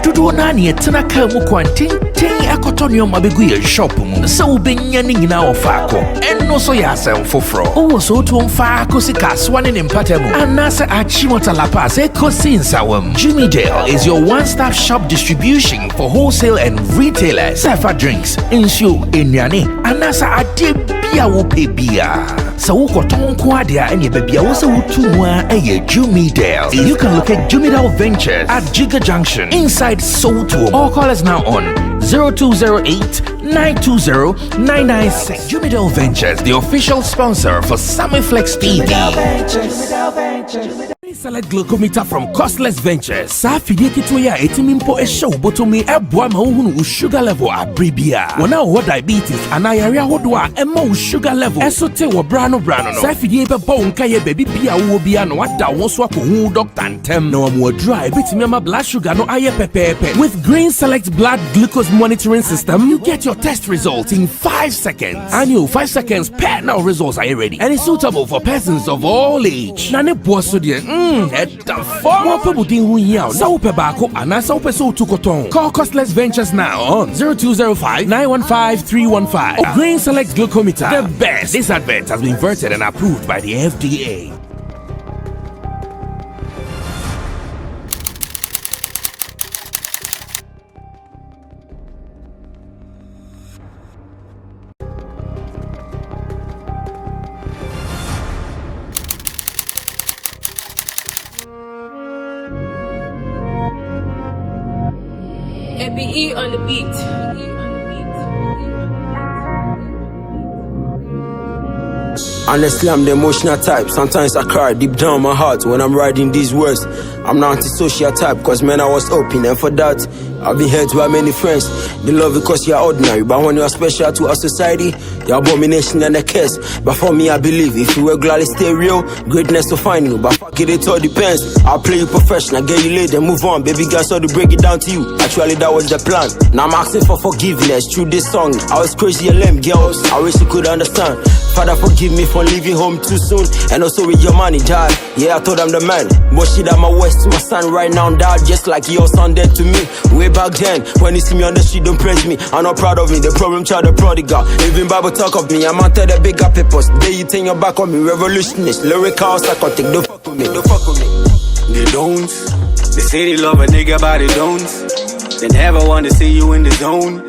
Dodo nani etena ka mu kwanten akotonyo mabegu ye shop mu se ubenya ni nyina ofako enno so ya asem foforo owo so to mfa ko sika swane ne mpatamu anase achimota lapa se ko sinsawam. Jimmy Dale is your one-stop shop distribution for wholesale and retailers. Safa drinks, insure, enyane, anasa ade bia wo pe bia. So ukoton ko ade a enye bia wo se wutu mu a eye Jimmy Dale. You can locate Jimmy Dale Ventures at Giga Junction inside Soto, or call us now on 0208-920-996. Jimmy Dale Ventures, the official sponsor for Sammy Flex TV. Select glucometer from Costless Ventures. Safidi kitwaya etimimpo e show botomi ebwa ma uhunu sugar level abribia. Wana wo diabetes anayarea hodwa emma sugar level. Esote wo brano no. Safidi ebe bon kaye baby bia wo bia no wada wo so akohu doctor ntem. Na wo dry betimi ma blood sugar no aye pepepe. With Green Select blood glucose monitoring system, you get your test results in 5 seconds. And you 5 seconds pair now results are ready. And it's suitable for persons of all age. Na ne boso de at the form of Call Costless Ventures now on 0205-915-315 or Green Select Glucometer. The best. This advert has been vetted and approved by the FDA. BE on the beat. Honestly, I'm the emotional type. Sometimes I cry deep down my heart when I'm writing these words. I'm not antisocial type, cause man, I was open, and for that, I've been hurt by many friends. They love because you're ordinary, but when you're special to our society, you're abomination and a curse. But for me, I believe if you regularly stay real, greatness to find you. But fuck it, it all depends. I'll play you professional, get you laid and move on. Baby girl, so to break it down to you. Actually, that was the plan. Now I'm asking for forgiveness through this song. I was crazy and lame, girls. I wish you could understand. Father, forgive me for leaving home too soon, and also with your money, dad. Yeah, I thought I'm the man, but shit at my west, my son right now, dad, just like your son did to me. Way back then, when you see me on the street, don't praise me. I'm not proud of me, the problem child, the prodigal. Even Bible talk of me, I'm out of the bigger papers. They you turn your back on me, revolutionist, lyrical, psychotic. Don't fuck with me, don't fuck with me. They don't. They say they love a nigga, but they don't. They never want to see you in the zone.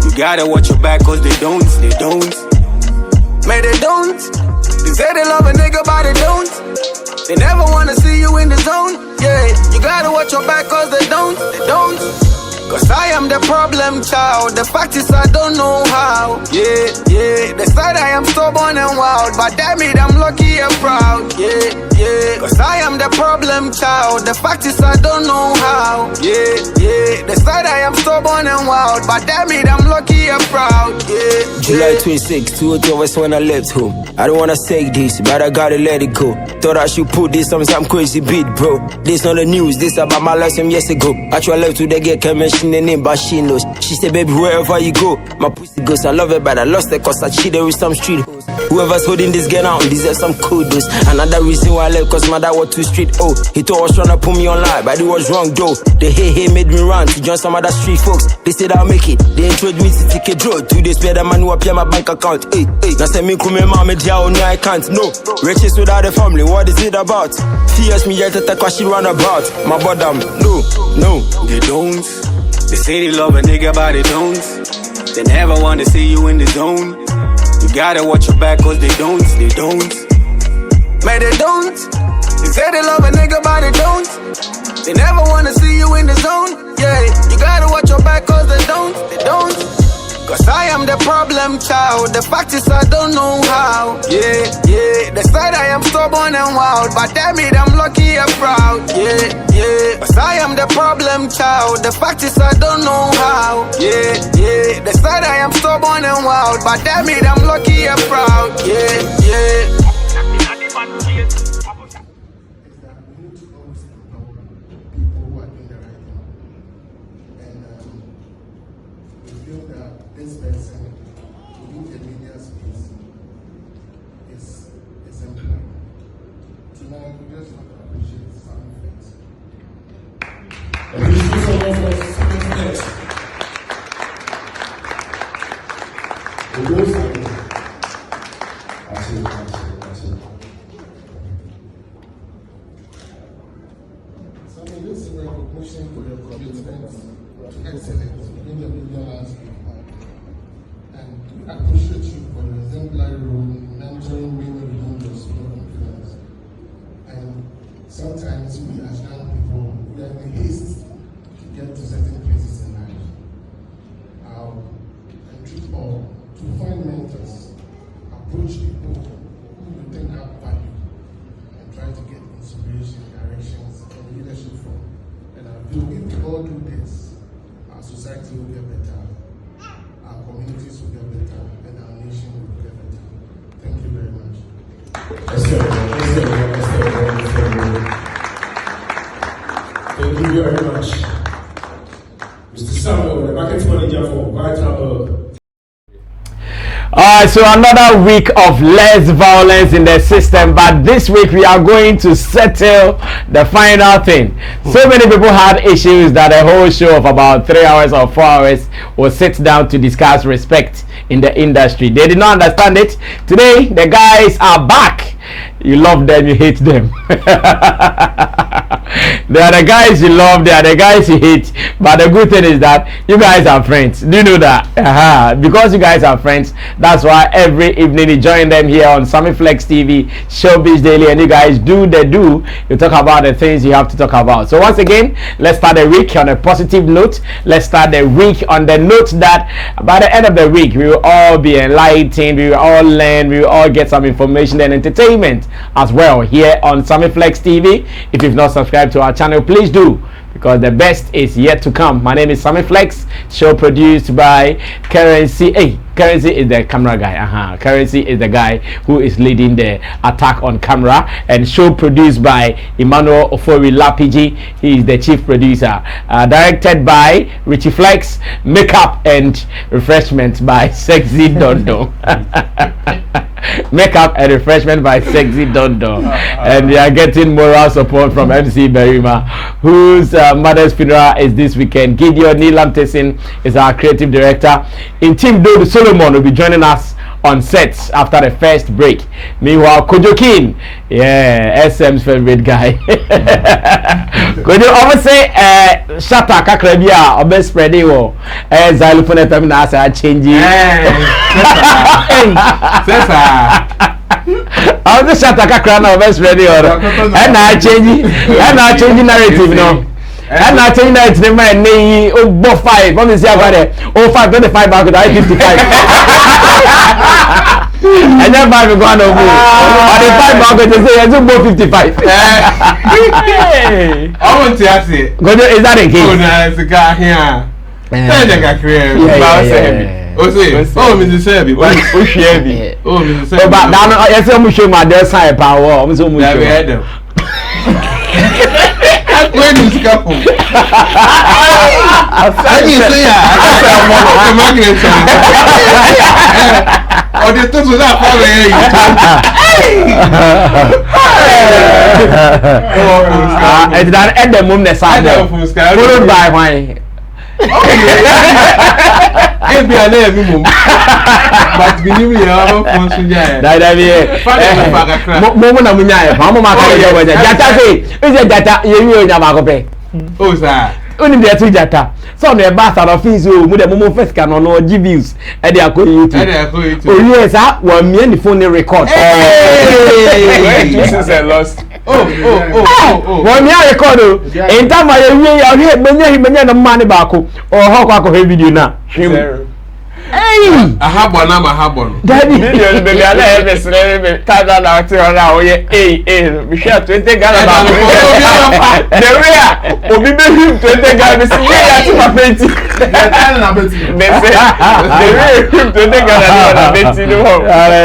You gotta watch your back, cause they don't. They don't. Man, they don't. They say they love a nigga, but they don't. They never wanna see you in the zone. Yeah, you gotta watch your back, cause they don't. They don't. Cause I am the problem child. The fact is I don't know how. Yeah, yeah. They said I am stubborn and wild, but damn it, I'm lucky and proud. Yeah, yeah. Cause I am the problem child. The fact is I don't know how. Yeah, yeah. They said I am stubborn and wild, but damn it, I'm lucky and proud. Yeah, July 26, 2 hours when I left home. I don't wanna say this, but I gotta let it go. Thought I should put this on some crazy beat, bro. This not the news, this about my life some years ago. Actually, I left to the girl, can't mention the name, but she knows. She said, baby, wherever you go, my pussy goes. I love her, but I lost her cause I cheated with some street hoes. Whoever's holding this girl out deserves some kudos. Another reason why I left, cause my dad was too street. Oh, he thought I was trying to put me online, but it was wrong though. The hey made me run to join some other street folks. They said I'll make it. They encouraged me to take a draw. 2 days later, the man who appear my bank account. Hey, hey. Now send me come my mama down, no I can't. No, riches without a family, what is it about? Fears me yet attack what she run about. My bottom, no. They don't. They say they love a nigga, but they don't. They never want to see you in the zone. You gotta watch your back, cause they don't. They don't. Man, they don't. They say they love a nigga, but they don't. They never want to see you in the zone. Yeah, you gotta watch your back, cause they don't. They don't. Cause I am the problem child. The fact is I don't know how. Yeah, yeah. They said I am stubborn and wild, but damn it, I'm lucky and proud. Yeah, yeah. Cause I am the problem child. The fact is I don't know how. Yeah, yeah. They said I am stubborn and wild, but damn it, I'm lucky and proud. Yeah, yeah. This person within the media space is exemplary. could just appreciate some things. Appreciate someone for something else. It goes like this. That's it. Sammy, this is recognition for your commitment to excellence in the media landscape. And we appreciate you for your exemplary role in mentoring many leaders of influence. And sometimes we as young people, we are in haste to get to certain places in life. And to find mentors, approach people who you think have value, and try to get inspiration, directions, and leadership from. And I feel if we all do this, our society will get better, our communities will get better, and our nation will get better. Thank you very much. Thank you very much. Mr. Samuel, the market manager for Vital. Alright, so another week of less violence in the system, but this week we are going to settle the final thing. So many people had issues that a whole show of about 3 hours or 4 hours was sit down to discuss respect in the industry. They did not understand it. Today, the guys are back. You love them, you hate them. They are the guys you love, they are the guys you hate. But the good thing is that you guys are friends. Do you know that? Because you guys are friends, that's why every evening you join them here on Sammy Flex TV, Showbiz Daily, and you guys do the do. You talk about the things you have to talk about. So once again, let's start the week on a positive note. Let's start the week on the note that by the end of the week, we will all be enlightened, we will all learn, we will all get some information and entertainment as well here on Sammy Flex TV. If you've not subscribed to our channel, please do, because the best is yet to come. My name is Sammy Flex, show produced by Currency. Hey, Currency is the camera guy. Currency is the guy who is leading the attack on camera, and show produced by Emmanuel Ofori Lapiji. He is the chief producer. Directed by Richie Flex. Makeup and refreshment by Sexy Dondo. Makeup and refreshment by Sexy Dondo. And we are getting moral support from MC Berima, whose mother's funeral is this weekend. Gideon Nilam Tessin is our creative director. In Team Do, Solomon will be joining us on sets after the first break. Meanwhile, Kojo King, yeah, SM's favorite guy. Kojo, I say, Shatta Kakrabia, or best spreading, or xylophone terminal, I change it. I was the Shatta Kakrana, or best ready, or and I change narrative, no. And I tell you that it's the man name oh 5. What is it about it? Oh 5, 25 back with 55. And then 5 go on over. And the 5 back with say it's about 55. I want to ask it. Is that a case? Oh no, it's a guy here. Oh, Mrs. Sebi. Oh, Mrs. Sebi. But now, I say, I'm sure my dear side power. I'm so much. When is couple? I didn't say I'm magnet. Or the two to that and that end the moon the side followed by wine. But believe me, I'm oh, sir. Only the two data. Some the bastard of fees who the moment first can on G views and they are going to. Oh, yes, one million phone record. This is a lost. Oh. 1 year record. In time, I hear many money back or how I could have video now. Hey! I have one. Daddy, baby, I have a slave. Tada out here. Hey, we share 20 Ghana. The real, we be 20 Ghana. See, that's my baby.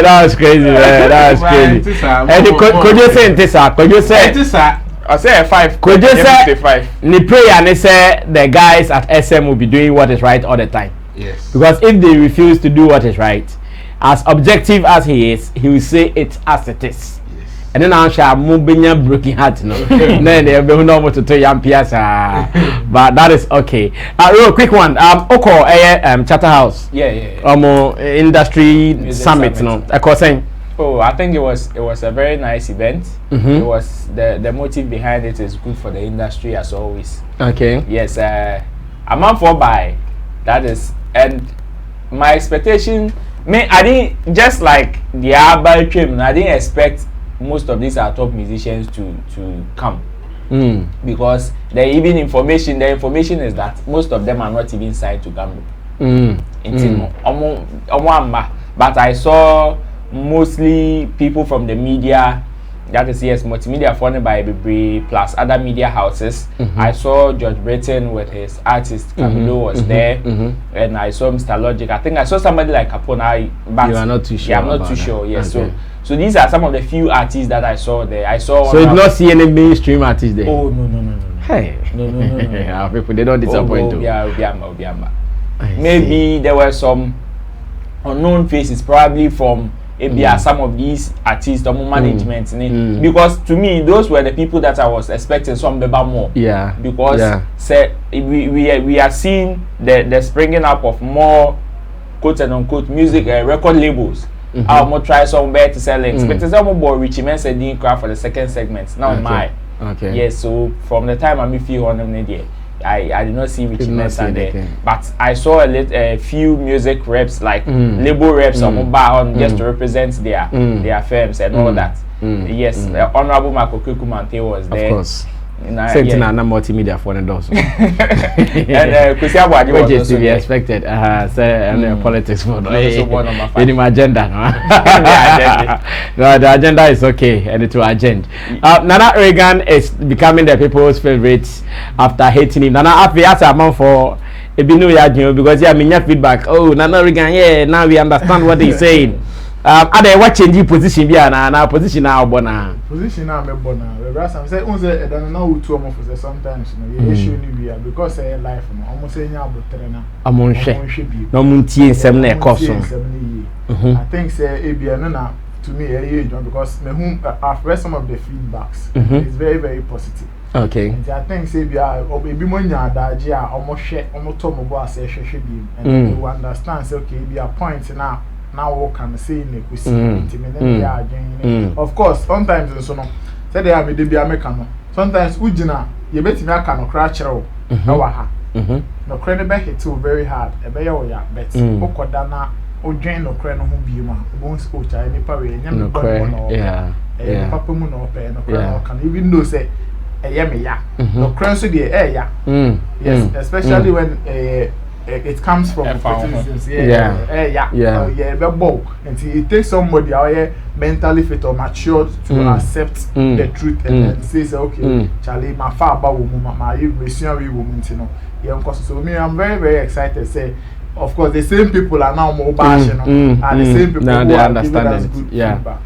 That was crazy, man. That was crazy. And could you say this? Could you say this? I say 5. Could you say 5? Ni prayer and they say the guys at SM will be doing what is right all the time. Yes. Because if they refuse to do what is right, as objective as he is, he will say it as it is. Yes. and then I shall move broken heart no then they be no to young piazza but that is okay. Real quick one oko Shatta House industry Music summit no I was saying. Oh, I think it was a very nice event. It was the motive behind it is good for the industry as always. Okay. Yes, I'm up for by that is, and my expectation. I didn't just like the Abba trim. I didn't expect most of these our top musicians to come because the information is that most of them are not even signed to Gambo. But I saw mostly people from the media, that is multimedia funded by BB plus other media houses. I saw George Britton with his artist Camilo was there, and I saw Mr. Logic. I think I saw somebody like Capone, but you are not too sure. Yeah, I'm not too sure. Yes, okay. So these are some of the few artists that I saw there. I saw. So you did not see any mainstream artists there. Oh no. Hey, no. Our people they don't disappoint you. Yeah. Maybe there were some unknown faces, probably from some of these artists or management because to me those were the people that I was expecting some more. Yeah. Because we are seeing the springing up of more quote and unquote music record labels. I'll more try some better selling. But there's some more Richie men said didn't cry for the second segment. Now okay. Yes, so from the time I'm with you on them there. I did not see Richie Mensah there, but I saw a few music reps like label reps on just to represent their firms and all that. Yes, the Honorable Marco Kukumante was there. Of course. Same thing and multimedia for the doors. And Kusiabu was just to be expected. And politics for in my agenda. No, the agenda is okay, and it will agenda. Nana Reagan is becoming the people's favorite after hating him. Nana Afi has a man for a binu yajin because yeah, me feedback. Oh, Nana Reagan, yeah, now we understand what he's saying. Are they watching the position? Now position now, bona. Position now, me bona. Whereas I'm saying, once I don't know two more for sometimes, you issue ni because I life, almost saying about trainer. I'm on share. No munti seven cost. I think say Abiana to me because me whom I've read some of the feedbacks. It's very very positive. Okay. And I think say be more nya daji almost share almost talk about say should be and you understand say okay be a point now what can say of course sometimes so no say they have be American sometimes ujina you bet me aka no cra kire na wa ha no cra ne be hit very hard e be ya ya bet okoda na odwen no cra no ho bi ma bon school cha ni pa we nyam no papa mu no pe no cra no can even know say me ya no cra so dey ya yes especially when it comes from citizens, be bold. And it takes somebody out mentally fit or matured to accept the truth and then says, okay, Charlie, my father woman, my missionary woman, you know. Yeah, so me, I'm very, very excited. Say, of course, the same people are now more bashing, and the same people now who they are understand giving us it. good feedback.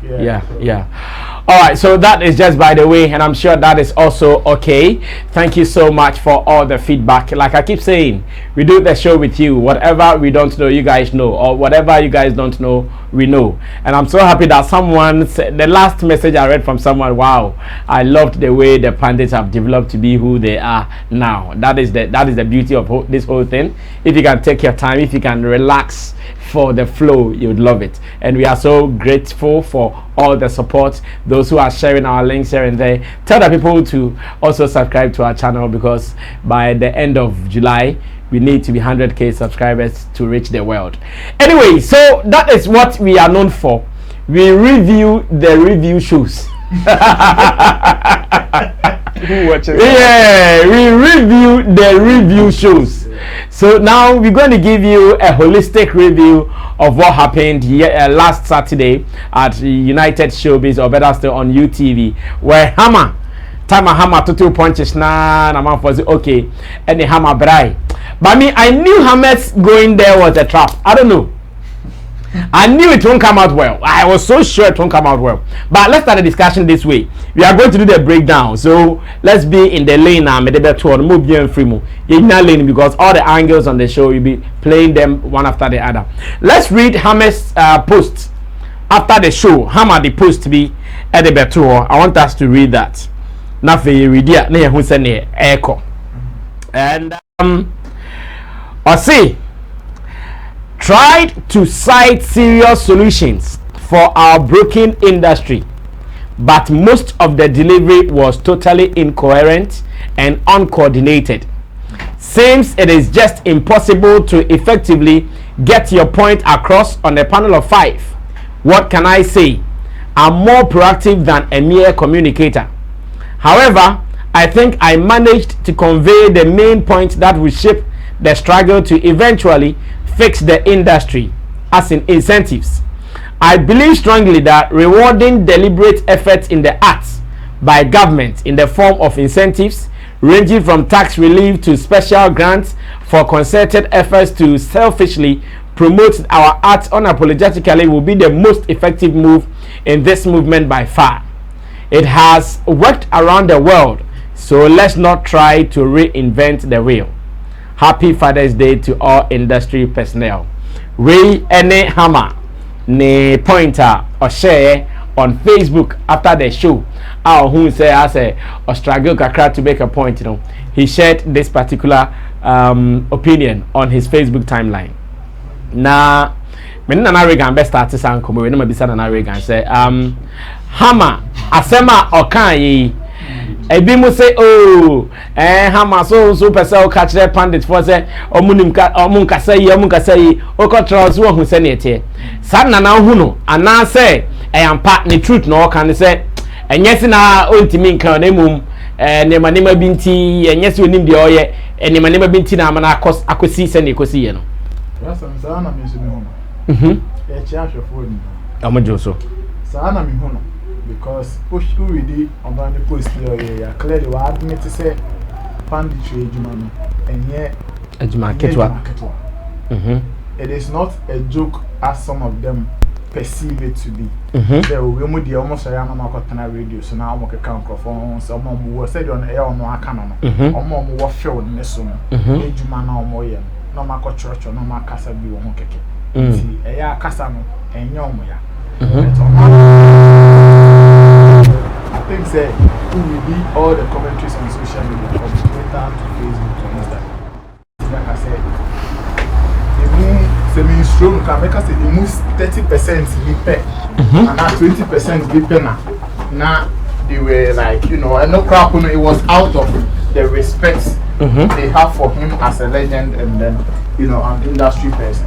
All right, so that is just by the way, and I'm sure that is also okay. Thank you so much for all the feedback. Like I keep saying, we do the show with you. Whatever we don't know, you guys know, or whatever you guys don't know, we know. And I'm so happy that someone said, the last message I read from someone, wow, I loved the way the Pundits have developed to be who they are now. That is the beauty of this whole thing. If you can take your time, if you can relax for the flow, you would love it. And we are so grateful for all the support, those who are sharing our links here and there. Tell the people to also subscribe to our channel, because by the end of July we need to be 100k subscribers to reach the world. Anyway, so that is what we are known for. We review the review shows. Who watches? Yeah, we review the review shows. So now we're going to give you a holistic review of what happened last Saturday at United Showbiz, or better still on UTV, where Hammer to 2 punches na man was okay, and the Hammer brai. But me, I knew Hammer's going there was a trap. I don't know. I knew it won't come out well. I was so sure it won't come out well. But let's start the discussion this way. We are going to do the breakdown. So let's be in the lane now. Because all the angles on the show, you'll be playing them one after the other. Let's read Hammer's post after the show, Hammer the post be at the better. I want us to read that. Nothing read it. Ne who send echo. And I say tried to cite serious solutions for our broken industry, but most of the delivery was totally incoherent and uncoordinated. Seems it is just impossible to effectively get your point across on a panel of 5. What can I say? I'm more proactive than a mere communicator. However, I think I managed to convey the main point that will shape the struggle to eventually fix the industry, as in incentives. I believe strongly that rewarding deliberate efforts in the arts by government in the form of incentives ranging from tax relief to special grants for concerted efforts to selfishly promote our art unapologetically will be the most effective move in this movement by far. It has worked around the world, so let's not try to reinvent the wheel. Happy Father's Day to all industry personnel. Ray Ene Hammer ne pointer or share on Facebook after the show. Our who say I say or struggle kakra to make a point, you know. He shared this particular opinion on his Facebook timeline. Na me na Regan best start san komo we na mabisa na Regan say Hammer asema okan yi ebi mu say oh Hammer so person catch the Pundit for say omunim ka omunkasa yi okotro so hu say na etie san na hu no ana say ampa ne truth no kan say enyesi na ontimi nkan na mum nema binti enyesi onim de oye nema binti na amana akosi say na ekosi ye no. Yes, I'm saying I'm using home. Charge your phone. I'm a Joso. Sana mi hono because push already on the post here. Clearly, we admit to say Pundit Ejumano and yet Ejuma Ketwa. It is not a joke as some of them perceive it to be. So we almost say I'm not going radio, so now I'm going to count for someone who was said on air on no canon. Or more was filled in this summer. Ejumano more. No ma ko church no ma kasa bi wo keke nti eya kasa no enyo mo ya I think say who will be all the commentaries on social media from Twitter to Facebook to Instagram. Like I said, the moon semi strong can make us say the most 30% be pay and that 20% be pay now they were like, you know, and no crap, it was out of the respect they have for him as a legend and then, you know, an industry person.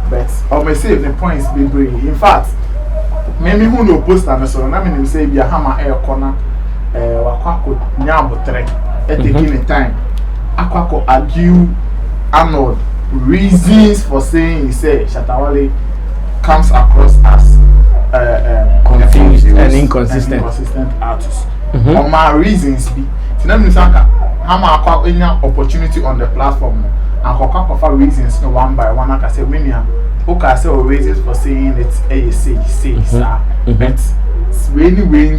But I may say the points be brave. In fact, maybe who no post and so on, I mean, say, be a hammer air corner, Wakako Nyabo Trek, at taking time. Aquako argue Arnold reasons for saying he said Shatta comes across as confused and inconsistent artist. On my reasons be Hammer opportunity on the platform and for reasons no one by one. I say when you okay, say reasons for saying it say but when you win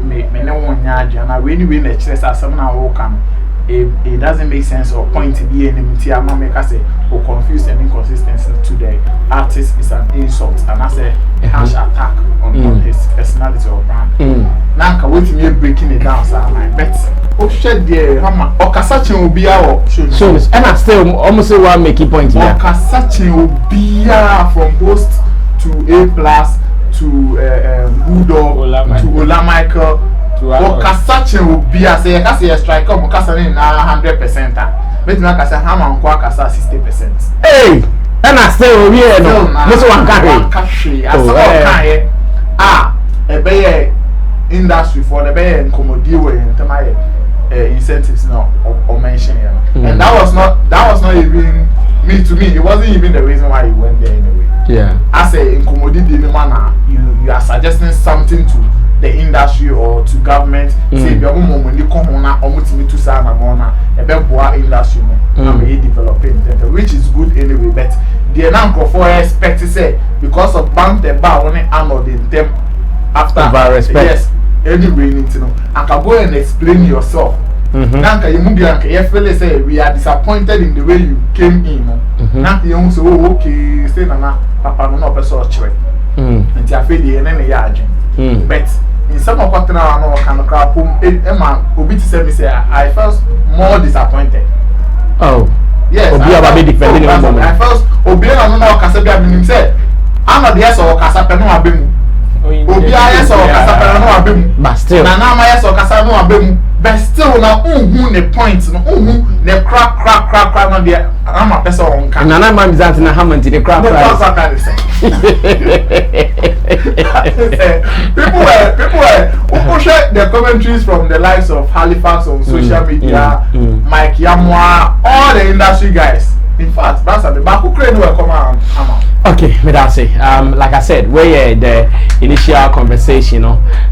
me no one yard and when you win the chess as some now can it doesn't make sense or point to be enmity. I'm make us say or confused and inconsistency to the artist is an insult and I say a harsh attack on his personality or brand. Now can wait me breaking it down, sir. I bet oh shed there hammer or Kasachi will be our so and I still almost say one making point here. Kasachi will be from host to A+ to Bulldog to Ola Michael. Kasachi will be as a strike up Kasachi 100%. But now Kasa Hammer and Kasa 60%. Hey, and I still here no. This one carry. A better industry for the better and commodity and incentives now or mention here. And that was not even to me, it wasn't even the reason why he went there anyway. Yeah. As a commodity manner, you are suggesting something to the industry or to government. Say the woman when you come on almost me to sign a industry developing, which is good anyway, but the now for expect to say because of bank the bar when Arnold in them after respect. Yes, anyway, need to know. I can go and explain yourself. Now you feel say we are disappointed in the way you came in. Now you say, oh, okay, say na papa no person chwe. And I feel the enemy yard. But in some of what now I know kind of crap, Emma, Obi to say, I felt more disappointed. Oh. Yes, I felt Obi and no Casabia being said, I'm not the S or Casapano Abim. Obi yes or Casapano Abim. But still, Nana yes or Casano Abim. But still, now, the points, the crack, on the I'm a person on can. Nana man is out in a hammer to the crack. People who share their commentaries from the likes of Halifax on social media, Mike Yamwa, all the industry guys. In fact, that's the back who create will come out. Okay, Medasi. Like I said, we the initial conversation,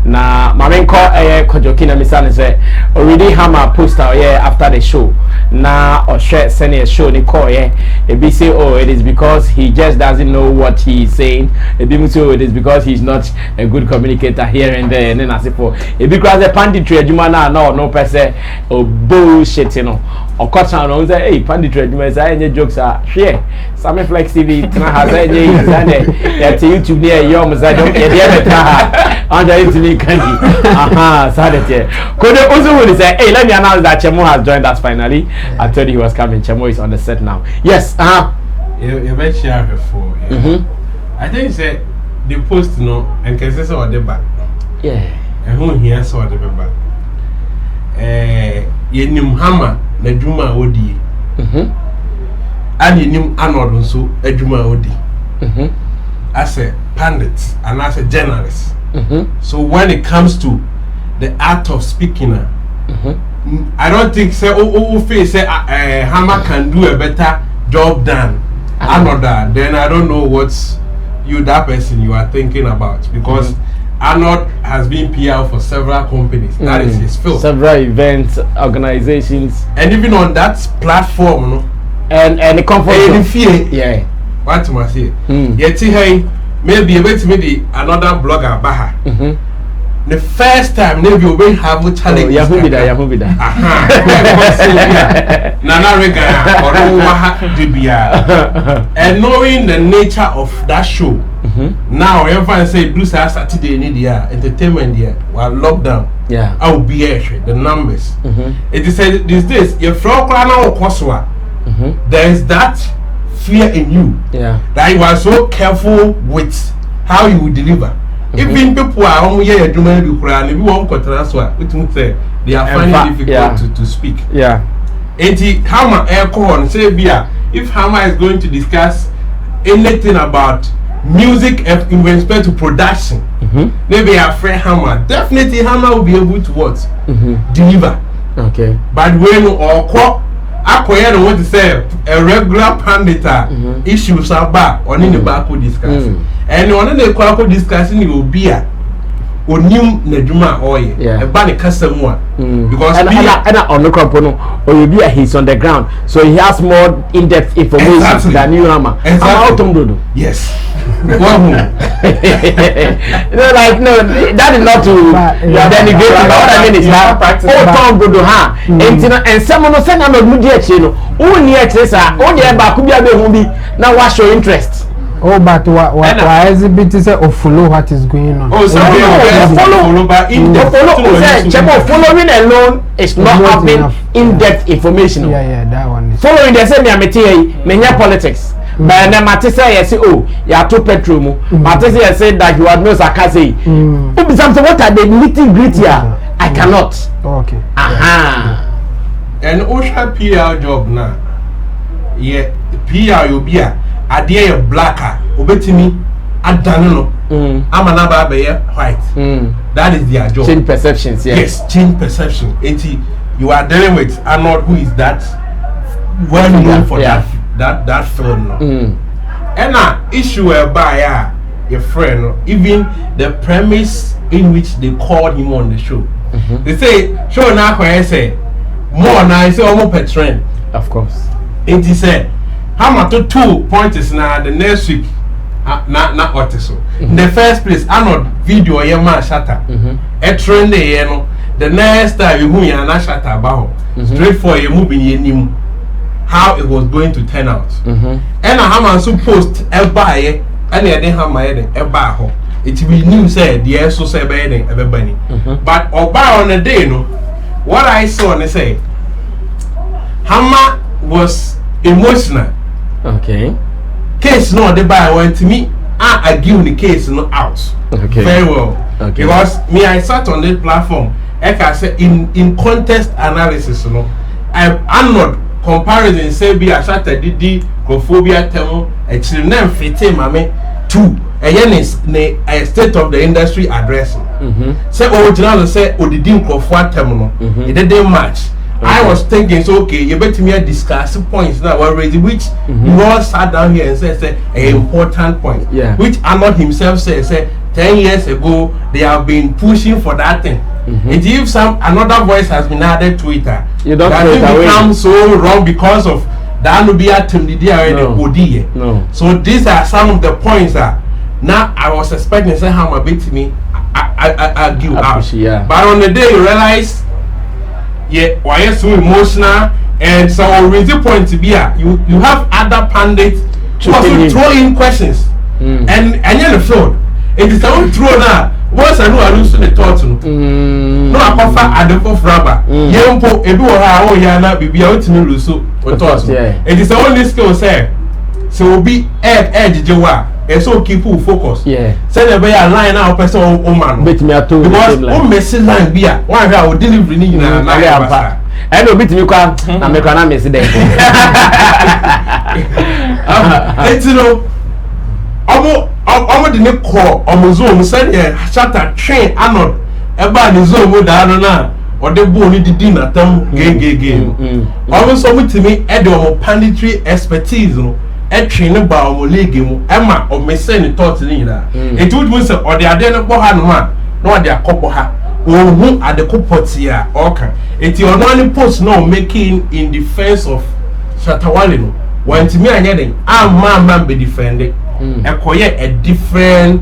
na main call Kojokina Misani say already hammer poster after the show. Na or share send a show ni call it be say oh it is because he just doesn't know what he is saying. It be say it is because he's not a good communicator here and there. And then I say for it because the Punditry adwuma na no person oh bullshit or cut on say hey Punditry adwuma say any jokes are share Sammy Flex TV has any that YouTube near your Mazado under YouTube candy. Saturday. Could also would say hey let me announce that Chemo has joined us finally. I told you he was coming. Chemo is on the set now. Yes, you bet share before. I think say the post and can say so the back. Yeah. And who here saw the back. Yenim hammer na djuma odi. And yenim Arnold so adjuma odi. As a pundit and as a journalist. So when it comes to the art of speaking, I don't think say say hammer can do a better job than another. Then I don't know what's that person you are thinking about, because Arnold has been PR for several companies. That is his field. Several events, organizations, and even on that platform, and the comfort and fear. Yeah. What am I say? Yet hey, maybe a bit maybe another blogger Baha. The first time maybe we will have a challenge. Yahoo bida. Nana Rega or Dibia. And knowing the nature of that show, now everyone say do Saturday in India, entertainment here, while lockdown. Yeah. I will be here, the numbers. It is said these days, your floor crana or Koswa, there is that fear in you. Yeah. That you are so careful with how you will deliver. Even people are on here doing the Quran, if you want to transfer, they are finding it difficult to speak. Yeah. And Hammer Aircon say if Hammer is going to discuss anything about music in respect to production, maybe a friend Hammer, definitely Hammer will be able to what? Deliver. Okay. But when or I want to say a regular Pundit issues are back on in the back with discuss. And on the quack discussing you will be a new Neduma oil, a banner customer. Because and on the component or you be a he's on the ground, so he has more in-depth information than you Hammer. Yes. Like no, that is not to denigrate. What I mean is that Tom Dodo and someone will send another media channel. Only access only about could be now what's your interest? Oh, but what exhibit is follow what is going on. Oh, so following alone is not having in-depth information. Yeah, that one is following the same many politics. But then Matissa say, oh, you are too petrol. Matissa said that you are no sarcasm. Something what are the nitty gritty? I cannot. Okay. And Osha PR job now. Yeah, PR you'll be a dear blacker. Obetimi Adanano. I'm another white. That is their job. Change perceptions, yes, change perception. You are dealing with Arnold, who is that well known for that film. And issue whereby your friend, even the premise in which they called him on the show. They say, show now I say more now, I say almost per trend. Of course. And he said, how much 2 points now the next week? Not what so. In the first place, Arnold video Yama Shatta. A trend the next time you move and Shatta about straight for you moving how it was going to turn out. And I have also post a buy and they didn't have my head a bar. It will new said the air so say everybody. But Oba on a day, no, what I saw and they say, Hammer was emotional. Okay. Case no, the buy went to me. I give the case no out. Okay. Very well. Okay. Because me, I sat on this platform. Like I said, in contest analysis, you know, I'm not comparison. Say be a Shatta didi crophobia temo. Actually, name fitting mame two. Again is a state of the industry addressing. Say original say odidin crophobia temo. It didn't match. I was thinking, so okay, you better me discuss points now already, which you all sat down here and said an important point. Yeah. Which Arnold himself said 10 years ago they have been pushing for that thing. And if another voice has been added to it, you don't that it becomes so wrong because of that will be a no. So these are some of the points that now I was expecting say how my bit to me I give out. Yeah. But on the day you realize why are so emotional and so already point to be you have other pundits who also throw in questions and you're the fraud. It is the one throw now. Once I know I lose the thought no I prefer at the of rubber. Yempo edu ha o ya na bibi out to lose so thought. It is the only skill say so be edge jewa. And so keep you focus. Yeah. Send a line out person on man. Bet me at all. Because one message line be one I will deliver in I know bit me kwa na me kwa na message dem. It's you know omo the ne call omo zone said Shatta train Arnold eba the zone mo da no na or the bone didi na tam game. Omo so mutimi e de omo punditry expertise no e train ba omo league mu ema o me say ni thought ni na it would mean say or the ade no bo ha no ma no de akopo ha ohun ade kopoti a okay it your only post no making in defense of Shatta Wale no want me anya den man be defending a different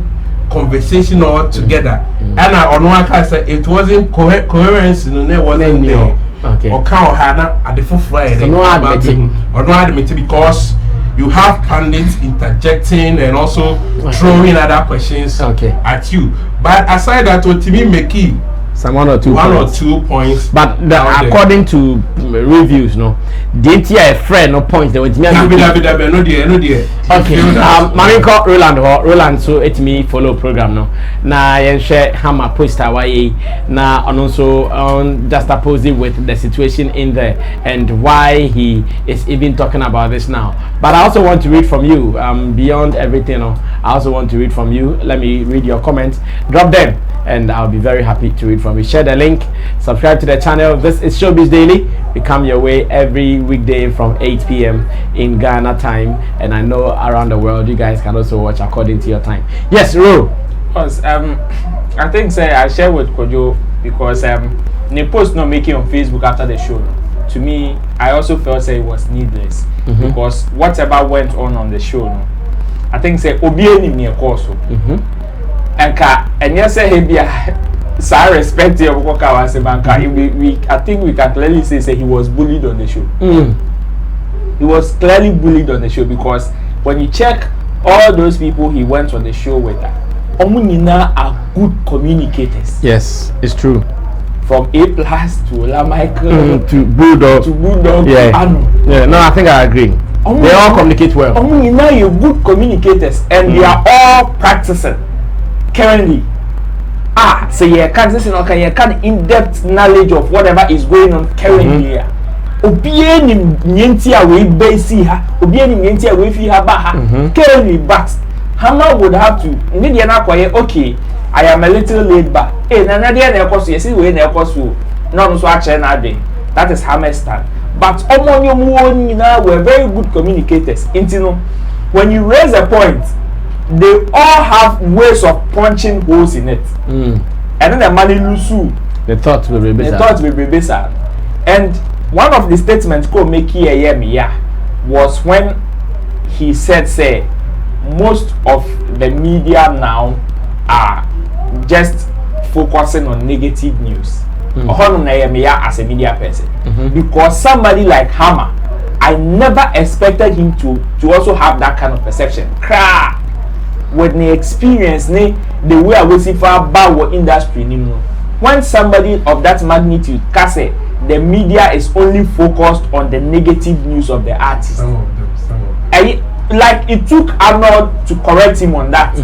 conversation altogether and I on one case it wasn't coherence no there wasn't there okay or can hana at the full Friday no admitting or no admitting because you have pundits interjecting and also throwing other questions at you. But aside that, what to me make some one or two points. But according to reviews, no, didn't a friend no points there with me. No dear. Okay. Mariko Roland so it me follow program no. Na yen share hammer poster why na and also just opposing with the situation in there and why he is even talking about this now. But I also want to read from you. Beyond everything, I also want to read from you. Let me read your comments. Drop them. And I'll be very happy to read from you. Share the link, subscribe to the channel. This is Showbiz Daily. We come your way every weekday from 8 p.m. in Ghana time, and I know around the world you guys can also watch according to your time. Yes, Ro. Because I think I share with Kojo because the post not making on Facebook after the show. To me, I also felt it was needless because whatever went on the show, I think obieni me also. And yes, he so respect your I think we can clearly say he was bullied on the show. He was clearly bullied on the show because when you check all those people he went on the show with, Omunina are good communicators. Yes, it's true. From A+ to La Michael to Bulldog to Arnold. Yeah, no, I think I agree. They all communicate well. Omunina are good communicators and they are all practicing. Currently, so you can't listen. Okay, you can't in-depth knowledge of whatever is going on currently here. Obieni nyenti awe base ha, obieni nyenti awe fi ha ba ha. Currently, but Hammer would have to. Need na kwaye okay. I am a little laid back. Na dia na ekoso yesi we na ekoso. No so ache na ade. That is Hammer's stand. But omonyomu na were very good communicators. Intino, when you raise a point, they all have ways of punching holes in it. And then the money lusu. The thought will be better. And one of the statements go make here was when he said, most of the media now are just focusing on negative news. As a media person. Because somebody like Hammer, I never expected him to also have that kind of perception. with the experience the way I will see for our industry when somebody of that magnitude can say the media is only focused on the negative news of the artist. Some of them. Like it took Arnold to correct him on that,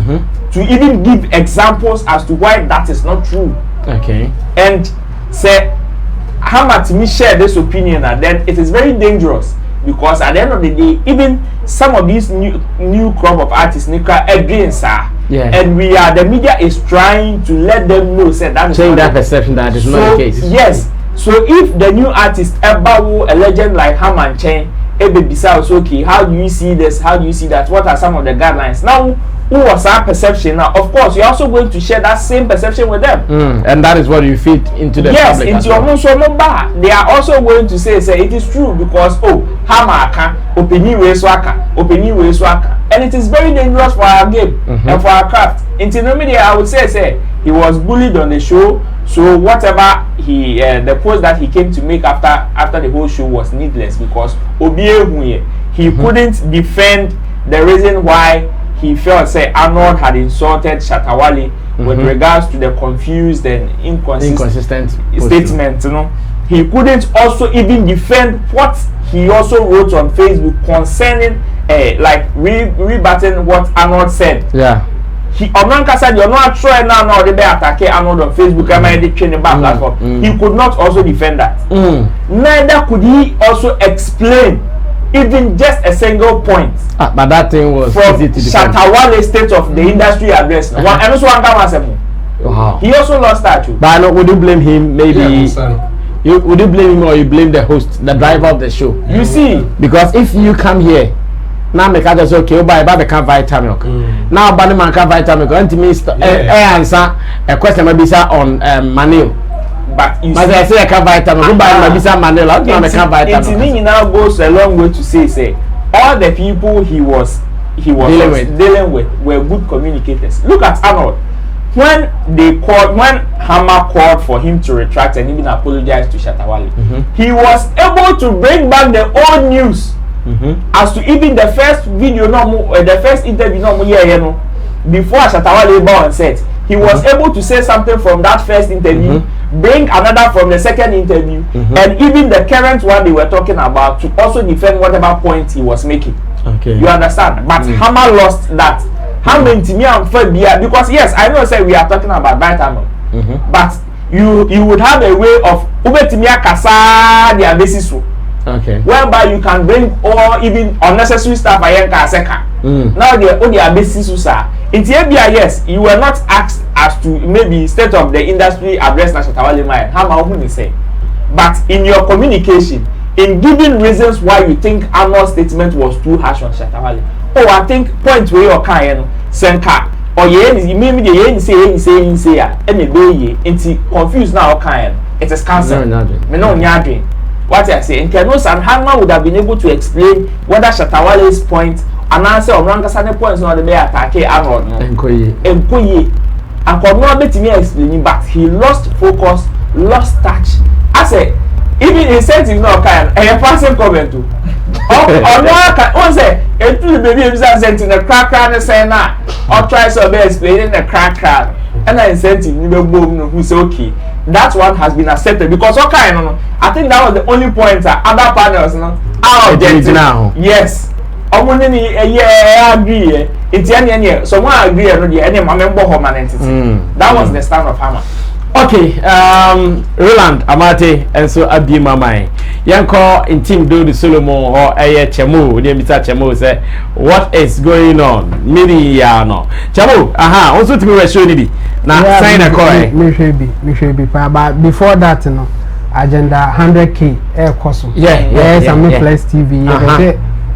to even give examples as to why that is not true. Okay. And say, how much me share this opinion and then it is very dangerous because at the end of the day, even some of these new crop of artists, against and the media is trying to let them know say that is change that perception that is not the case. Yes. So if the new artist ever a legend like Haman Chain, okay, how do you see this? How do you see that? What are some of the guidelines? Now, who was our perception? Now, of course, you're also going to share that same perception with them. And that is what you feed into the public. Yes, into your own bar. They are also going to say it is true because Hamaka, opinion way swaka. And it is very dangerous for our game and for our craft. Into the media, I would say he was bullied on the show. So whatever the post that he came to make after the whole show was needless because he couldn't defend the reason why he felt say Arnold had insulted Shatta with regards to the confused and inconsistent statement. He couldn't also even defend what he also wrote on Facebook concerning rebutting what Arnold said. Yeah. He said you're not trying now they attack Arnold on Facebook platform. He could not also defend that. Neither could he also explain even just a single point. But that thing was from easy to defend. Shatta state of the industry address. And also wow. He also lost that too. But would you blame him? Maybe would you blame him or you blame the host, the driver of the show? You see, because if you come here. Now make us okay. Buy the can vitamin. Now banning man can vitamin. And to me, answer a question maybe on Manil. But you see, I say I can vitamin. Who buy maybe some Manil? I can vitamin. It now goes a long way to say all the people he was dealing with were good communicators. Look at Arnold. When Hammer called for him to retract and even apologize to Shatta he was able to bring back the old news. As to even the first video, the first interview, before Shatta born set, he was able to say something from that first interview, bring another from the second interview, and even the current one they were talking about to also defend whatever point he was making. Okay, you understand? But Hammer lost that. Hammer because yes, I know say we are talking about vitamin, but you would have a way of ubetimia kasa their basis. Okay. Whereby you can bring or even unnecessary stuff now they are basis in TBI, yes, you were not asked as to maybe state of the industry address Shatta mind. How you say? But in your communication, in giving reasons why you think Arnold's statement was too harsh on Shatta I think point where you're kind senka or maybe the say and the confused now kind it is cancer. No, what I say, and Kenos and Hammer would have been able to explain whether Shatta point and answer on Rankasane points not the way attack Arnold. And could not bet me explaining, but he lost focus, lost touch. I say, even incentive no kind, and a passing comment too. Or say, it will be sent in the crack and say, or try to be explaining the crack and an incentive, who's okay. That one has been accepted because I think that was the only point that other panels are objective now. Yes. I agree. It's someone agree that was the stand of Hammer. Okay, Roland Amate and so Abi Mamai. Yanko in team do the Solomon or Chemo, dear Mr. Chemo say, what is going on? Maybe no. Chemo, also to be showing now sign a coin. Me should be, but before that, agenda 100K air cost. Yes, I'm Flex TV.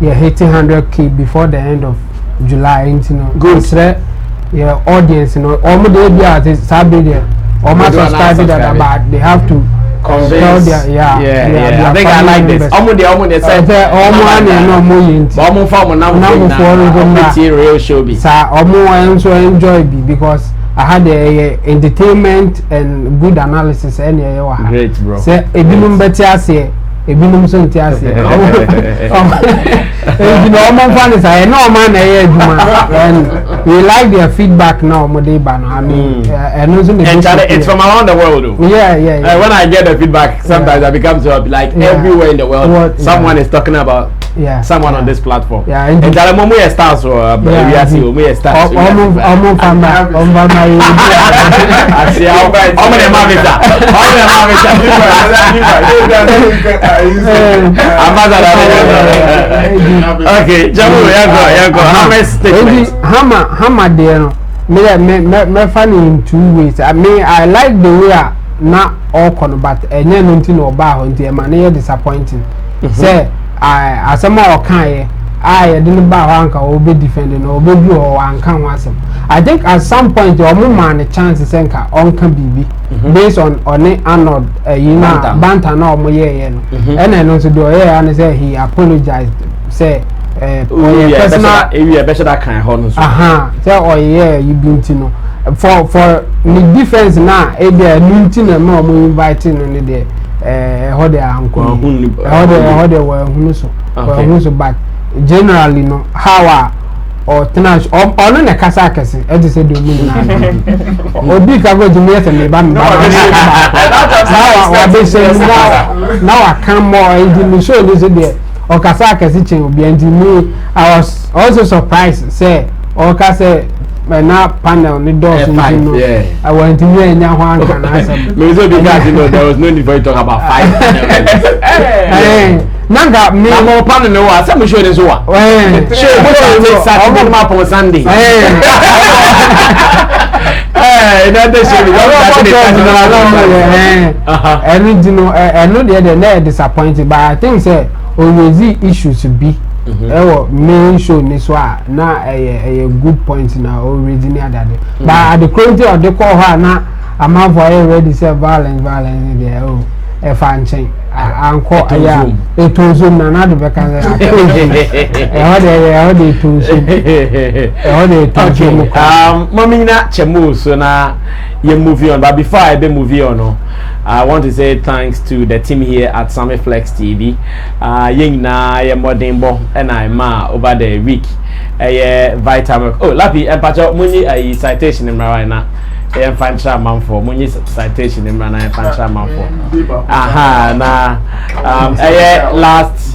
Yeah, hitting 100K before the end of July. Good. Yeah, audience, almost the Saturday. Or my subscribers that are bad, they have to tell their I think I like this. Real Showbiz. I also enjoy because I had a entertainment and good analysis. Great, bro. Say, a better say ebinom so nti ase you know man fan is I know man and we like their feedback now mo dey ba no I mean and it's from around the world though. Yeah. When I get the feedback sometimes I become so like everywhere in the world someone is talking about someone on this platform. And tell them we stars so we are see we stars. I see how many mavita. Okay, Jamu, go. Hammer there no. Me funny in 2 ways. I mean, I like the way not all con, but any nothing or bar on the man disappointing. Say, I some more kind. I didn't buy anchor or be defending or be blue or anchor was. I think at some point your woman a chance is anchor on can be based on Arnold banter no more and then also do and say he apologized say personal area better that kind of tell you been to know for the difference now a meeting and more inviting on the day how they are uncle how they were who but generally no how or tenash or no na kasa kese e dey say do me na obi ka go jimi ese me ba me now I can more e dey me show this there o kasa kese chen obi and me I was also surprised say o ka say na panel ni doors no I went to me nya ho anka na say me so because you know there was no need for you to talk about 5 Nanga me mo panel no wa say me show this wa show go take Saturday map on Sunday that dey show me no disappointed but I think say always issues to be main show ni so na a good point na already near that but at the quality of the call her na am have already say violence there e fan chain anko aya e to zoom na do be kan Mamina chemu so na you movie on but before I be movie on I want to say thanks to the team here at Sammy Flex TV. Ying na ye modembo and I ma over the week. Vitamin. Oh, Lapi, and Pacho Muni a citation in Marina. I find man for Muni citation in Marina and Pancha man for. Aha, na last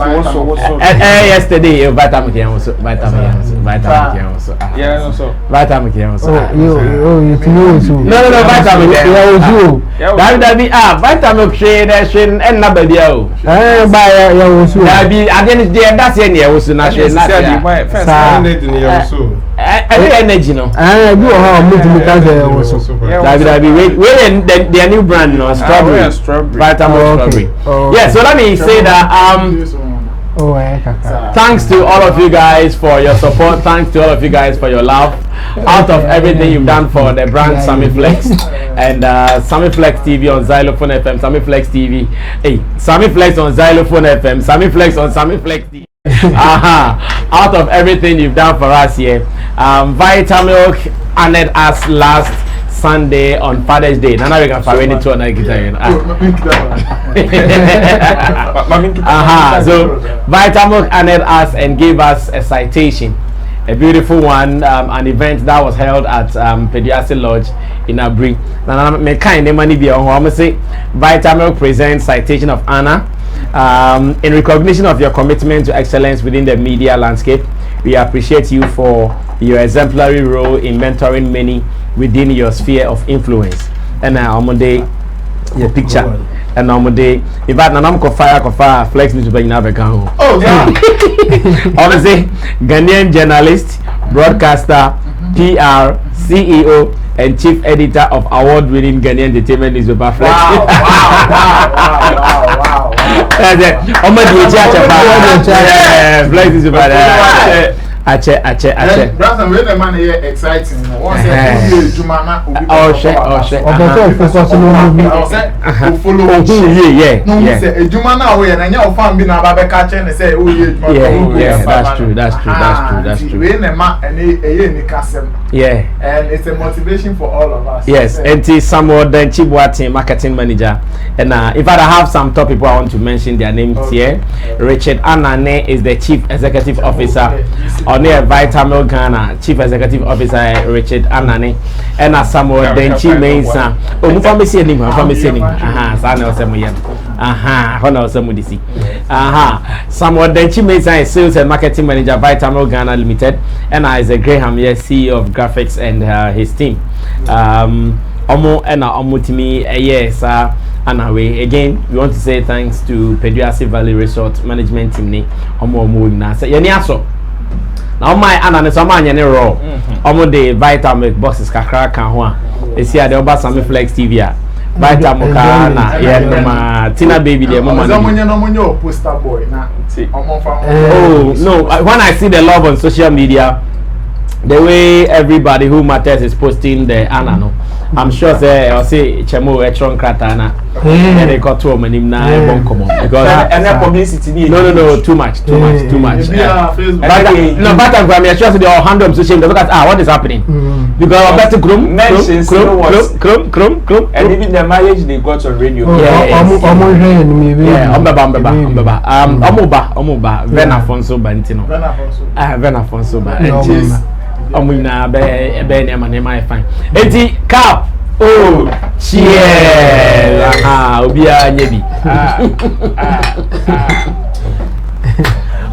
yesterday vitamin also. Vitamin also. Yeah, so vitamin also. You No, vitamin vitamin train and number deal. By your so. Again, that's any also energy no. You are their new brand no strawberry. Vitamin strawberry. Yeah, so let me say that thanks to all of you guys for your support. Thanks to all of you guys for your love. Out of everything you've done for the brand Sammy Flex and Sammy Flex TV on Xylophone FM, Sammy Flex TV. Hey, Sammy Flex on Xylophone FM, Sammy Flex on Sammy Flex TV. Out of everything you've done for us here, Vitamilk honored us last Sunday on Father's Day. Now we can find any two on the guitar. So Vitamilk honored us and gave us a citation, a beautiful one, an event that was held at Pediasi Lodge in Abri. Now me kind of money be on. I'm say Vitamilk presents citation of honor. In recognition of your commitment to excellence within the media landscape, we appreciate you for your exemplary role in mentoring many within your sphere of influence. And on day, your picture. And on day, in fact, I'm fire, flex me to bring another gun. Oh, yeah. Honestly, Ghanaian journalist, broadcaster, PR, CEO, and chief editor of award-winning Ghanaian entertainment newspaper Flex. Wow. That's it. Flex is about Ache. Brother, we the man here exciting. Once Jumana, follow. Yeah. No, say Jumana we and your fan be na baba catch and say yeah, that's true. We the man and ni kasem. Yeah. And it's a motivation for all of us. Yes, and Samuel then Chibuati, marketing manager. And in fact, I have some top people I want to mention their names here. Richard Anane is the chief executive officer. On here, Vitamil Ghana, chief executive officer Richard Anane. And Samuel then Chimensa. Oh, I'm from the same. Samuel then Chimensa is sales and marketing manager, Vitamil Ghana Limited. And I is a Graham, yes, CEO of graphics and his team. Omo and Omo to me, yes, and away again. We want to say thanks to Peduasi Valley Resort Management Team. Omo na say yeniaso. Now my anane so man yene raw. Omo the vitamin boxes kakra kan ho a. Esi ade oba Sammy Flex TV a. Vitamin ka na yenoma Tina baby the mama. No poster boy na. Oh no, when I see the love on social media, the way everybody who matters is posting the anano, I'm sure say I'll say Chemo Etron Kratana and they got 2 of them now because and that publicity no too much. But I'm sure they all hand them social look at what is happening because I better krum and even the marriage they got on radio. Omoba Venafonso Bantino Venafonso Bantino Omina be nema fine. Eti cap. Oh, cheers. Obia nyebi.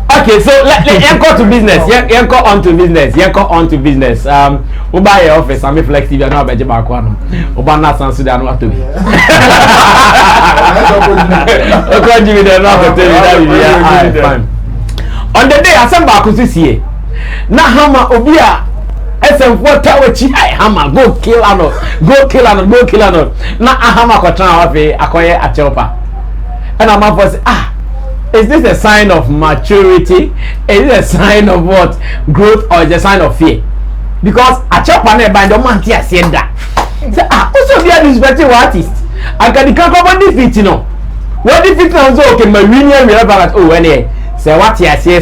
Okay, so let go to business. Go on to business. We buy your office. Sammy Flex TV. I know about Jeba Kwano. Oba na sansu da no atobi. Okay, give me the number. Fine. On the day Asamba akusisie. Na hama obia SM4 tawachi hama go kill Arnold. Na ahama kwatran wafe akoye acheopa. And I'm for say is this a sign of maturity? Is it a sign of what? Growth or is it a sign of fear? Because acheopa na by the man tia sienda. Say also be a respected artist. I can come defeat you know. What defeat now so okay my winner we have when say what ya say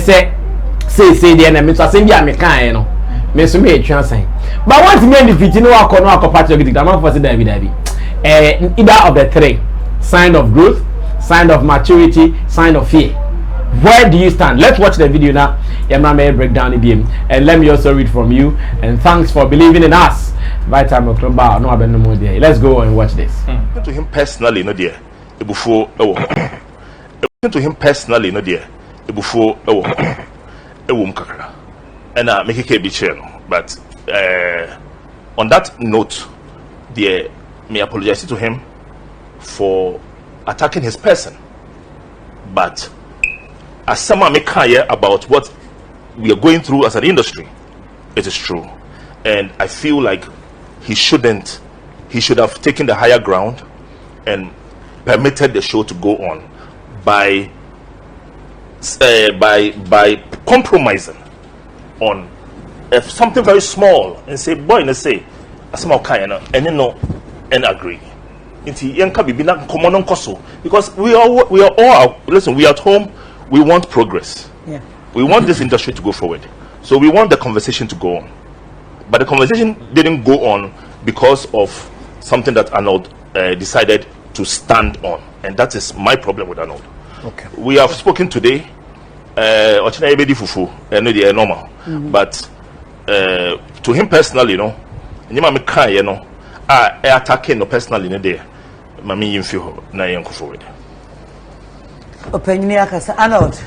the enemy so say bia me kan no me so me etwa san but once me defeat no akọ gidi the man for say David either of the three: sign of growth, sign of maturity, sign of fear. Where do you stand? Let's watch the video now. May break down the game and let me also read from you, and thanks for believing in us. Vitamin Klumba no abeno more there. Let's go and watch this. To him personally no dear ebufo to him personally no dear ebufo kakra and make it be chair. But on that note, may apologize to him for attacking his person. But as someone make clear about what we are going through as an industry, it is true, and I feel like he should have taken the higher ground and permitted the show to go on by compromising on something very small and say boy and say asama kind and no and agree nti yanka bibi na common koso because we are all listen, we at home, we want progress. We want this industry to go forward, so we want the conversation to go on, but the conversation didn't go on because of something that Arnold decided to stand on, and that is my problem with Arnold. Okay, we have spoken today. But to him personally, you know, attacking no personally in there. Mami yimfio na yanko forward. Opinion Arnold.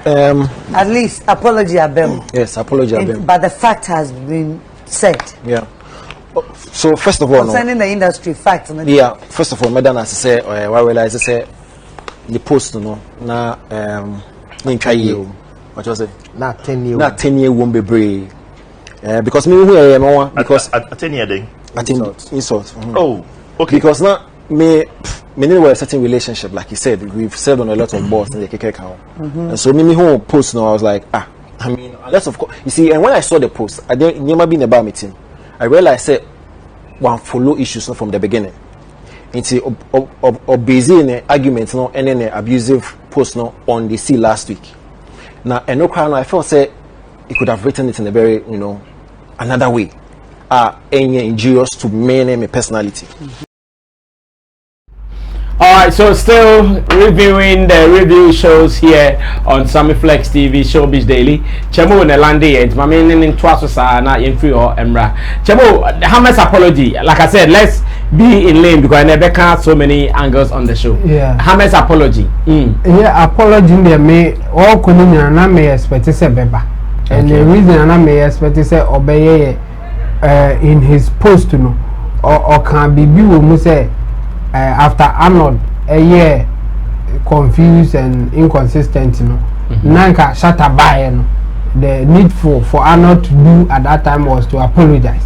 At least apology abem. Yes, apology abem. But the fact has been said. Yeah. So first of all, concerning the industry fact. Yeah. First of all, madam as say, why realize say the post no na what was it? Not 10 years. Not 10 years won't be brave. Because me who I am because at 10 year day. Insult. Oh, okay. Because now me were a certain relationship, like you said, we've served on a lot of boards in the KK account. And so me who post now, I was like, I mean, that's of course. You see, and when I saw the post, I didn't never been about meeting. I realized that one follow issues from the beginning. It's a busy in arguments, no, and then abusive post no on the sea last week. Now, and no crown, I felt say he could have written it in a very, another way. injurious to me and my personality. Alright, so still reviewing the review shows here on Sammy Flex TV, Showbiz Daily. Chemo Nelandi, it's my main in Twasasa, not in free or Emra. Chemo, Hamas apology. Like I said, let's be in lane because I never can't so many angles on the show. Yeah. Hamas apology. Yeah, apology me all couldn't and may expect to say beba. And the reason I may expect to say obey in his post, you know, or can be we say. After Arnold a year confused and inconsistent, you know, Nanka Shatta by, you know, the need for Arnold to do at that time was to apologize.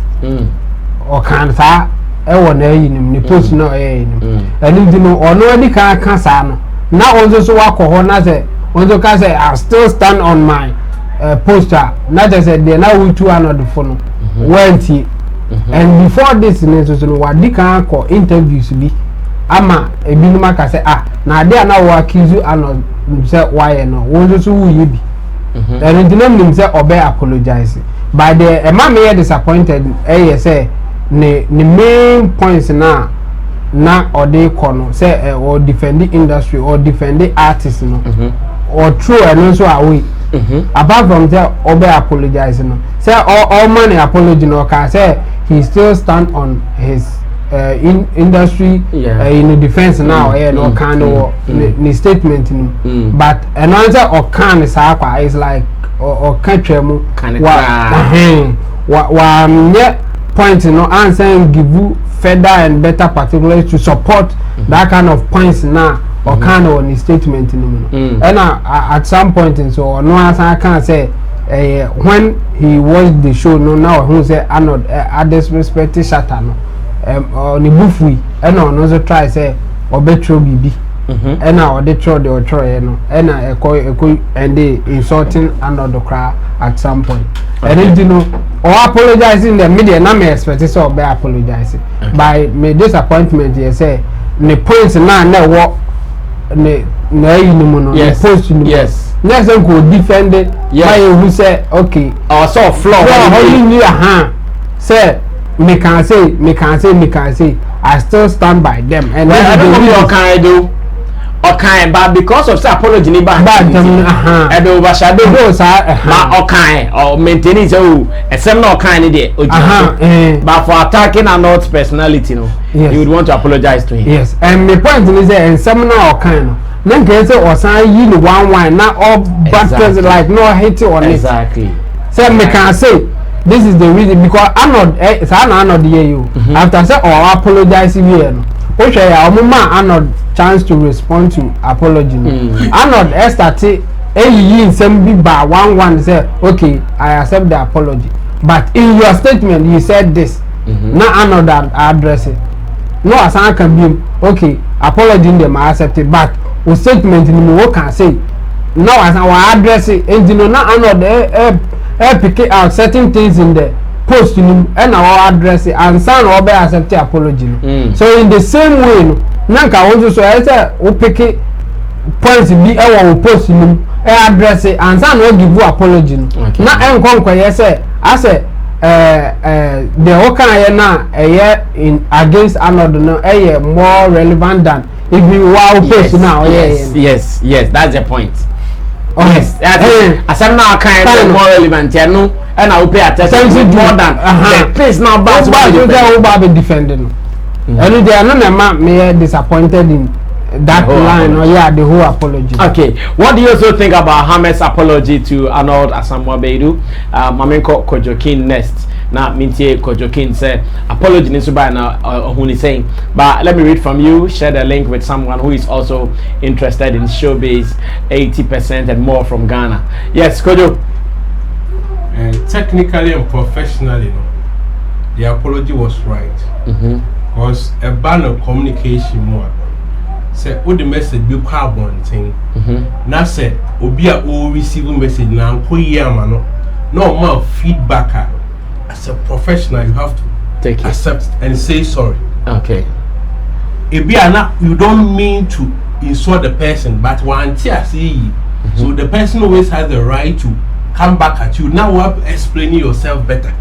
Or can say, the post no and you know, or nobody can cancel. Now also so I say, I still stand on my poster. Not just said they now we two Arnold phone went he. And before this, what they can call interviews be. Ama ebinuma ka say na dey na wo accuse Arnold say why no wo so wo ye bi and the name say obey apologize by the man me disappointed say the main points na or they kono say or defend the industry or defend the artist no or true and also away apart from say obey apologize no say all money apology no ka say he still stand on his in industry in the defense now no kind of the statement but another or can is like or country what point answer give you further and better particulars to support that kind of points now or kind of the statement and at some point and so no answer I can't say when he watched the show no now who say Arnold I disrespect Shatta no on the buffy and on also try say or betro bibi and now they throw the try no and and they insulting another crowd at some point and then you know or apologizing the media na me expect so be apologizing by me disappointment you say the points na what ne yes post yes next one go defend it why you say okay or so flaw only say me can say I still stand by them and I don't know what can I do okay but because of say apology ni bad them and overshadow those okay or maintaining so except no kind there but for attacking Arnold's personality no you would want to apologize to him yes and my point is that and some now kind no then can say or say you one not all bad person like no hate on it exactly say me can say this is the reason because Arnold Arnold you after say or apologize here no okay Arnold chance to respond to apology Arnold started in some big bar one say okay I accept the apology but in your statement you said this now Arnold address it no as I can be okay apology them I accept it but the statement in what can say no as I address it and you know now Arnold pick out certain things in the post and our address it and sign or be accept the apology so in the same way nanka also so I say we pick points be our post address it and sign or give you apology na enko say I say the okay na in against another no more relevant than if you post now yes that's the point. Yes, as I'm now kind of more relevant, and I will pay attention more than the place now. But you be defending, and they are not me disappointed in that line or the whole apology. Okay, what do you also think about Hamas apology to Arnold Asamoah Baidu? Mamenko Kojokin next. Now, Mintie Kojokin said apology needs to buy now who is saying. But let me read from you. Share the link with someone who is also interested in showbiz 80% and more from Ghana. Yes, Kojo. Technically and professionally, the apology was right. Because a ban of communication more. Say all the message be carbon thing. Now say obi a all receive message now ko no more feedback. As a professional, you have to take it, accept and say sorry. Okay. You don't mean to insult the person, but one see so the person always has the right to come back at you. Now we're explaining yourself better.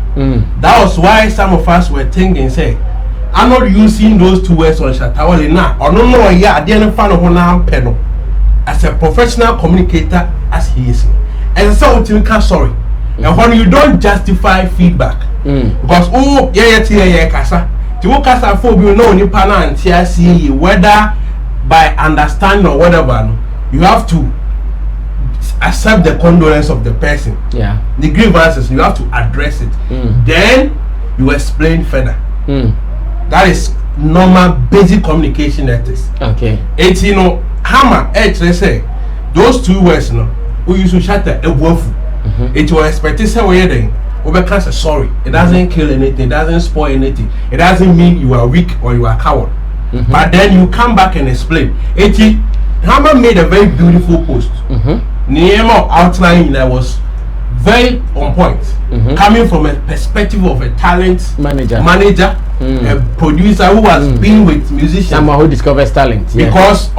That was why some of us were thinking, say, I'm not using those two words on Shatta Wale now. Or no, yeah, I didn't find one penal as a professional communicator as he is. And so you can sorry. And when you don't justify feedback, because kasa, you kasa for you know you pana and see whether by understanding or whatever, you have to accept the condolence of the person. Yeah. The grievances, you have to address it. Then you explain further. That is normal basic communication ethics. Okay. It's hammer, let's say those two words we use to shatter a wolf. It was expected say sorry. It doesn't kill anything, it doesn't spoil anything. It doesn't mean you are weak or you are coward. But then you come back and explain. Hammer made a very beautiful post. Niemo outline that was very on point, coming from a perspective of a talent manager, a producer who has been with musicians, someone who discovers talent. Because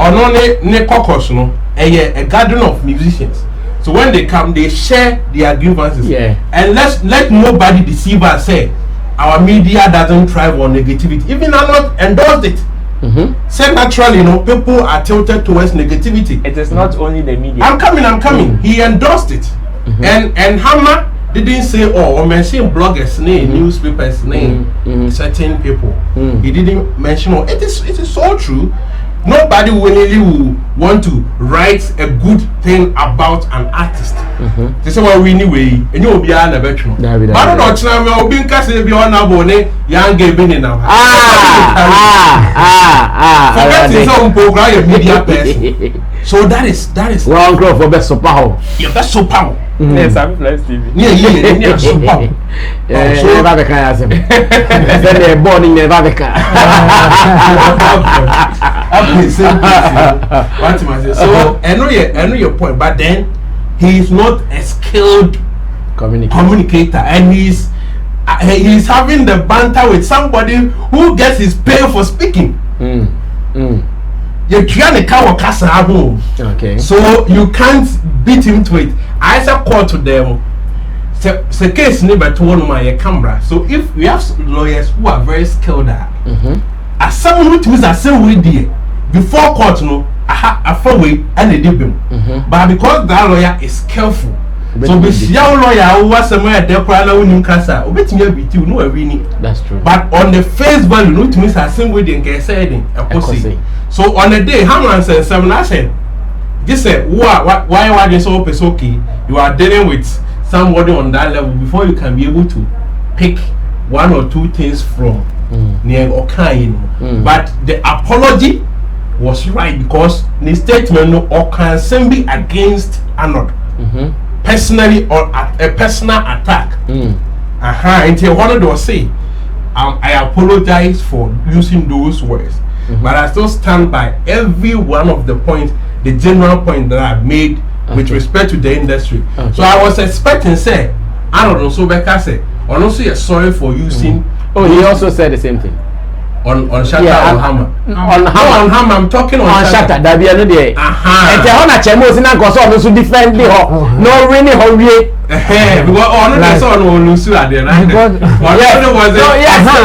ne caucus a garden of musicians. So when they come, they share their grievances. And let nobody deceive us. Say our media doesn't thrive on negativity. Even Arnold endorsed it. Said naturally, people are tilted towards negativity. It is not only the media. I'm coming. He endorsed it. And Hammer didn't say, oh, mention bloggers' name, newspapers' name, certain people. He didn't mention. It is so true. Nobody willingly will want to write a good thing about an artist. They say, well, we anyway, and you'll be on a veteran. But I don't know, we'll be in Cassie, be on a bone, young gay now. Forget his own program, media person. So that is wrong growth for best of power. Yeah, best so power. Yes, I'm blessed. Yeah, so power. So never can ask him. Then they're born in never can. So I know your point, but then he is not a skilled communicator, and he's having the banter with somebody who gets his pay for speaking. Okay. So you can't beat him to it. I said call to them. The case never to one of my camera. So if we have lawyers who are very skilled as someone who thinks that same way there before court, a four way and they did him. But because that lawyer is careful, so be young lawyer who was somewhere there for a casa, bet me be you know that's true. But on the face value, no to miss a same way they can say it. So on the day, Hammer said, "Seven, I said, this said, why are you so okay? You are dealing with somebody on that level before you can be able to pick one or two things from near Okain. But the apology was right because the statement can be against Arnold personally or a personal attack. Until one of those say, I apologize for using those words. But I still stand by every one of the points, the general point that I've made with respect to the industry. So I was expecting, say, Arnold also Becca said, honestly, sorry for using. He also said the same thing. On Shatta or Hammer? On Hammer, I'm talking on Shatta. That be another day. And the Hona Chemos in a gossip also defend the no really hurry. Because all the son will lose you at the right.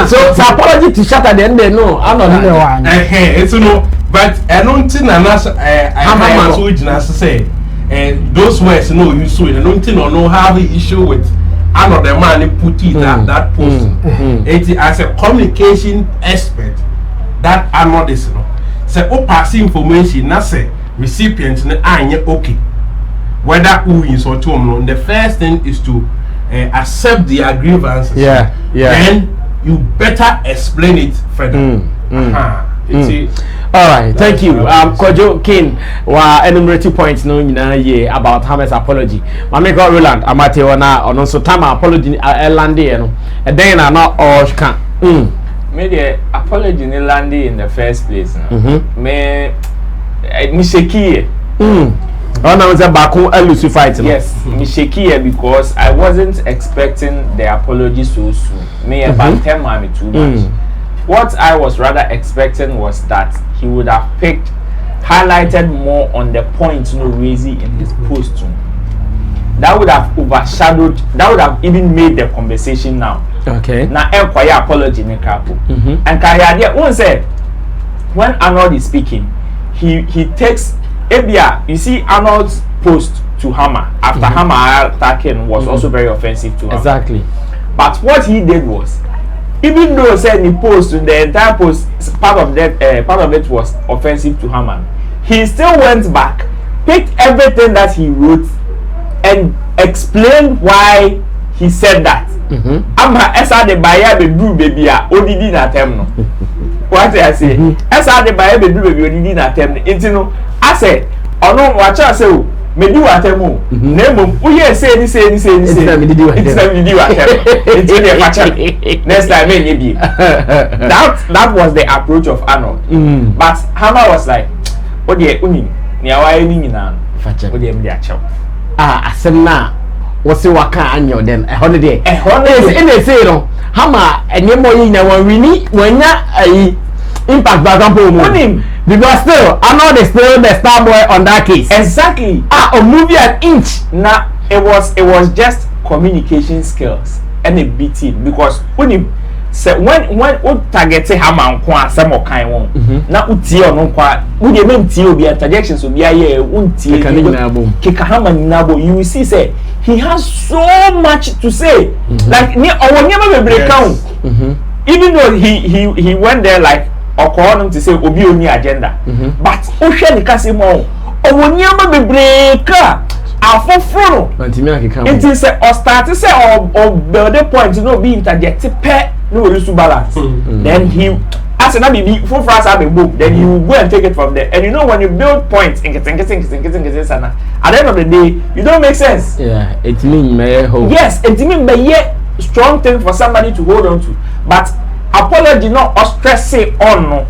So apology to Shatta, then they know. I'm not the one. It's no, but I don't think Hammer to say those words no you so I don't think or no have the issue with another man put it that post. It as a communication expert that Arnold is say pass information na say recipient na anye okay whether who is or to the first thing is to accept the grievances. Then you better explain it further. All right, thank you. Kojo King wa enumerating points no nyina about Hammer's apology. Mama go Roland amate ona ono so time apology land no. E den na all can. Me the apology ni land in the first place no. Me sheki. Oh now it's a Baku elusive fight no. Yes, me sheki because I wasn't expecting the apology so soon. Me about 10 me too much. What I was rather expecting was that he would have highlighted more on the points raising in his post. that would have overshadowed, that would have even made the conversation now. Okay. Now, enquire apology in Krapo. And Kayade, one said, when Arnold is speaking, he takes Ebia. You see, Arnold's post to Hammer after Hammer attacking was also very offensive to him. Exactly. But what he did was, even though said he post, the entire post, part of it was offensive to Hammer, he still went back, picked everything that he wrote, and explained why he said that. Ama esa de buyer be do baby a odidi na tem no. What I say? Esa de buyer be do baby odidi na tem no. Enti no, I say, ono wacha say o, me di wa tem o. Na mom, uye say ni. It's na me di wa tem. Enti dey facha. Next time me bi. That was the approach of Arnold. But Hammer was like, o dey uni, ni awa ni nyina no. Facha. O dey me dey achew. Asem na wasi waka anyo then a holiday in the say no Hammer enye mo yi na wan wini wanya impact back on him because still Arnold is still the star boy on that case. Exactly. A movie an inch. Now it was just communication skills and a beating because when target Hammer kwa some kind one na utie ono kwa we dey make tie obi interjections obi aye untie keka Hammer nabo you will see say he has so much to say like ni never be break down even though he went there like okono to say obi oni agenda but o hwe ni kase mo owo never be break afoforo it is a start say or build a point you know be interject pe no lose balance then he as na be for France have a book then you go and take it from there and you know when you build points at the end of the day you don't make sense. Yeah, it mean may hold. Yes, it mean may strong thing for somebody to hold on to but apology not stress say on no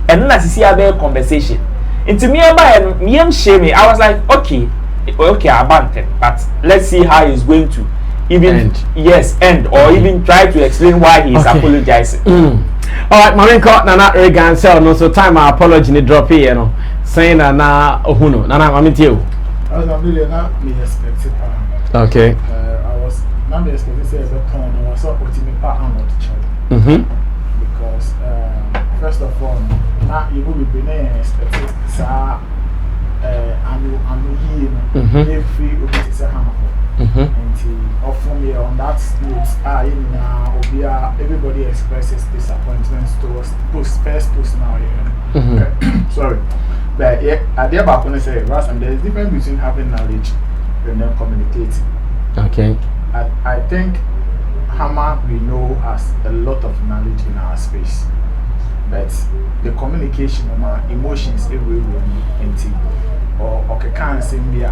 and then as you see a conversation into me about me shame I was like okay I abandoned but let's see how he's going to even end or even try to explain why he is apologizing. Alright, Marinko Nana Regan sell no so time my apology ni drop here no saying na ohuno Nana mamitio. I was really not me expected. Okay. I was not me expected say a turn I was supporting me part Arnold child. Because first of all now you will be expected sa anu here every obiti say Hammer. And often here on that note, everybody expresses disappointments towards first post now. Sorry, but yeah, I dare back when I say Ras, and there is difference between having knowledge and then communicating. Okay. I think Hammer we know has a lot of knowledge in our space, but the communication of my emotions everywhere or okay can't say me.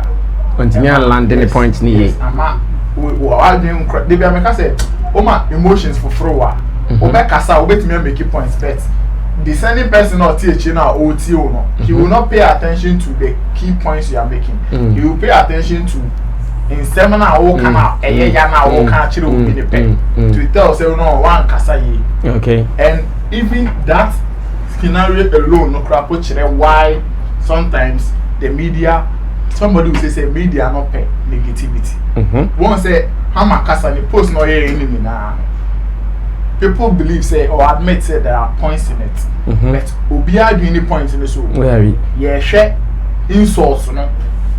Continue landing the point ni yes ama I didn't they be make say o ma emotions for frowa o be kasa o betimi make points but the sending person or teach na o ti o no he will not pay attention to the key points you are making he will pay attention to in seminar o kana eyeya na o kan chire o bi ne pen to tell say no one kasa yi okay and even that scenario alone no crap chire why sometimes the media somebody will say media not pay negativity. One say Hammer Kasa the post no here enemy na. People believe say or admit say there are points in it. But obia do any points in the show. Where yeah share insults no.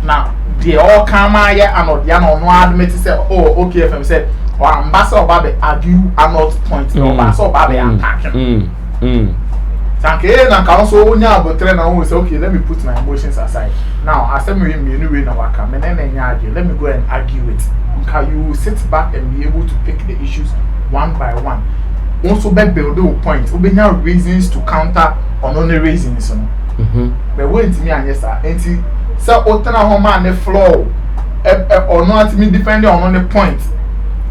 Now they all come here and no admit say oh okay FM said or ambassador babe argue and not point no ambassador babe attack. Sanke na council onya abotre na won say okay let me put my emotions aside. Now as me anyway na waka me na nya argue let me go and argue it. You will sit back and be able to pick the issues one by one. Also be build a point. Obenya reasons to counter on only reasons no. But when to me and yes sir enti say otana ho man the flow or not me defend on the point.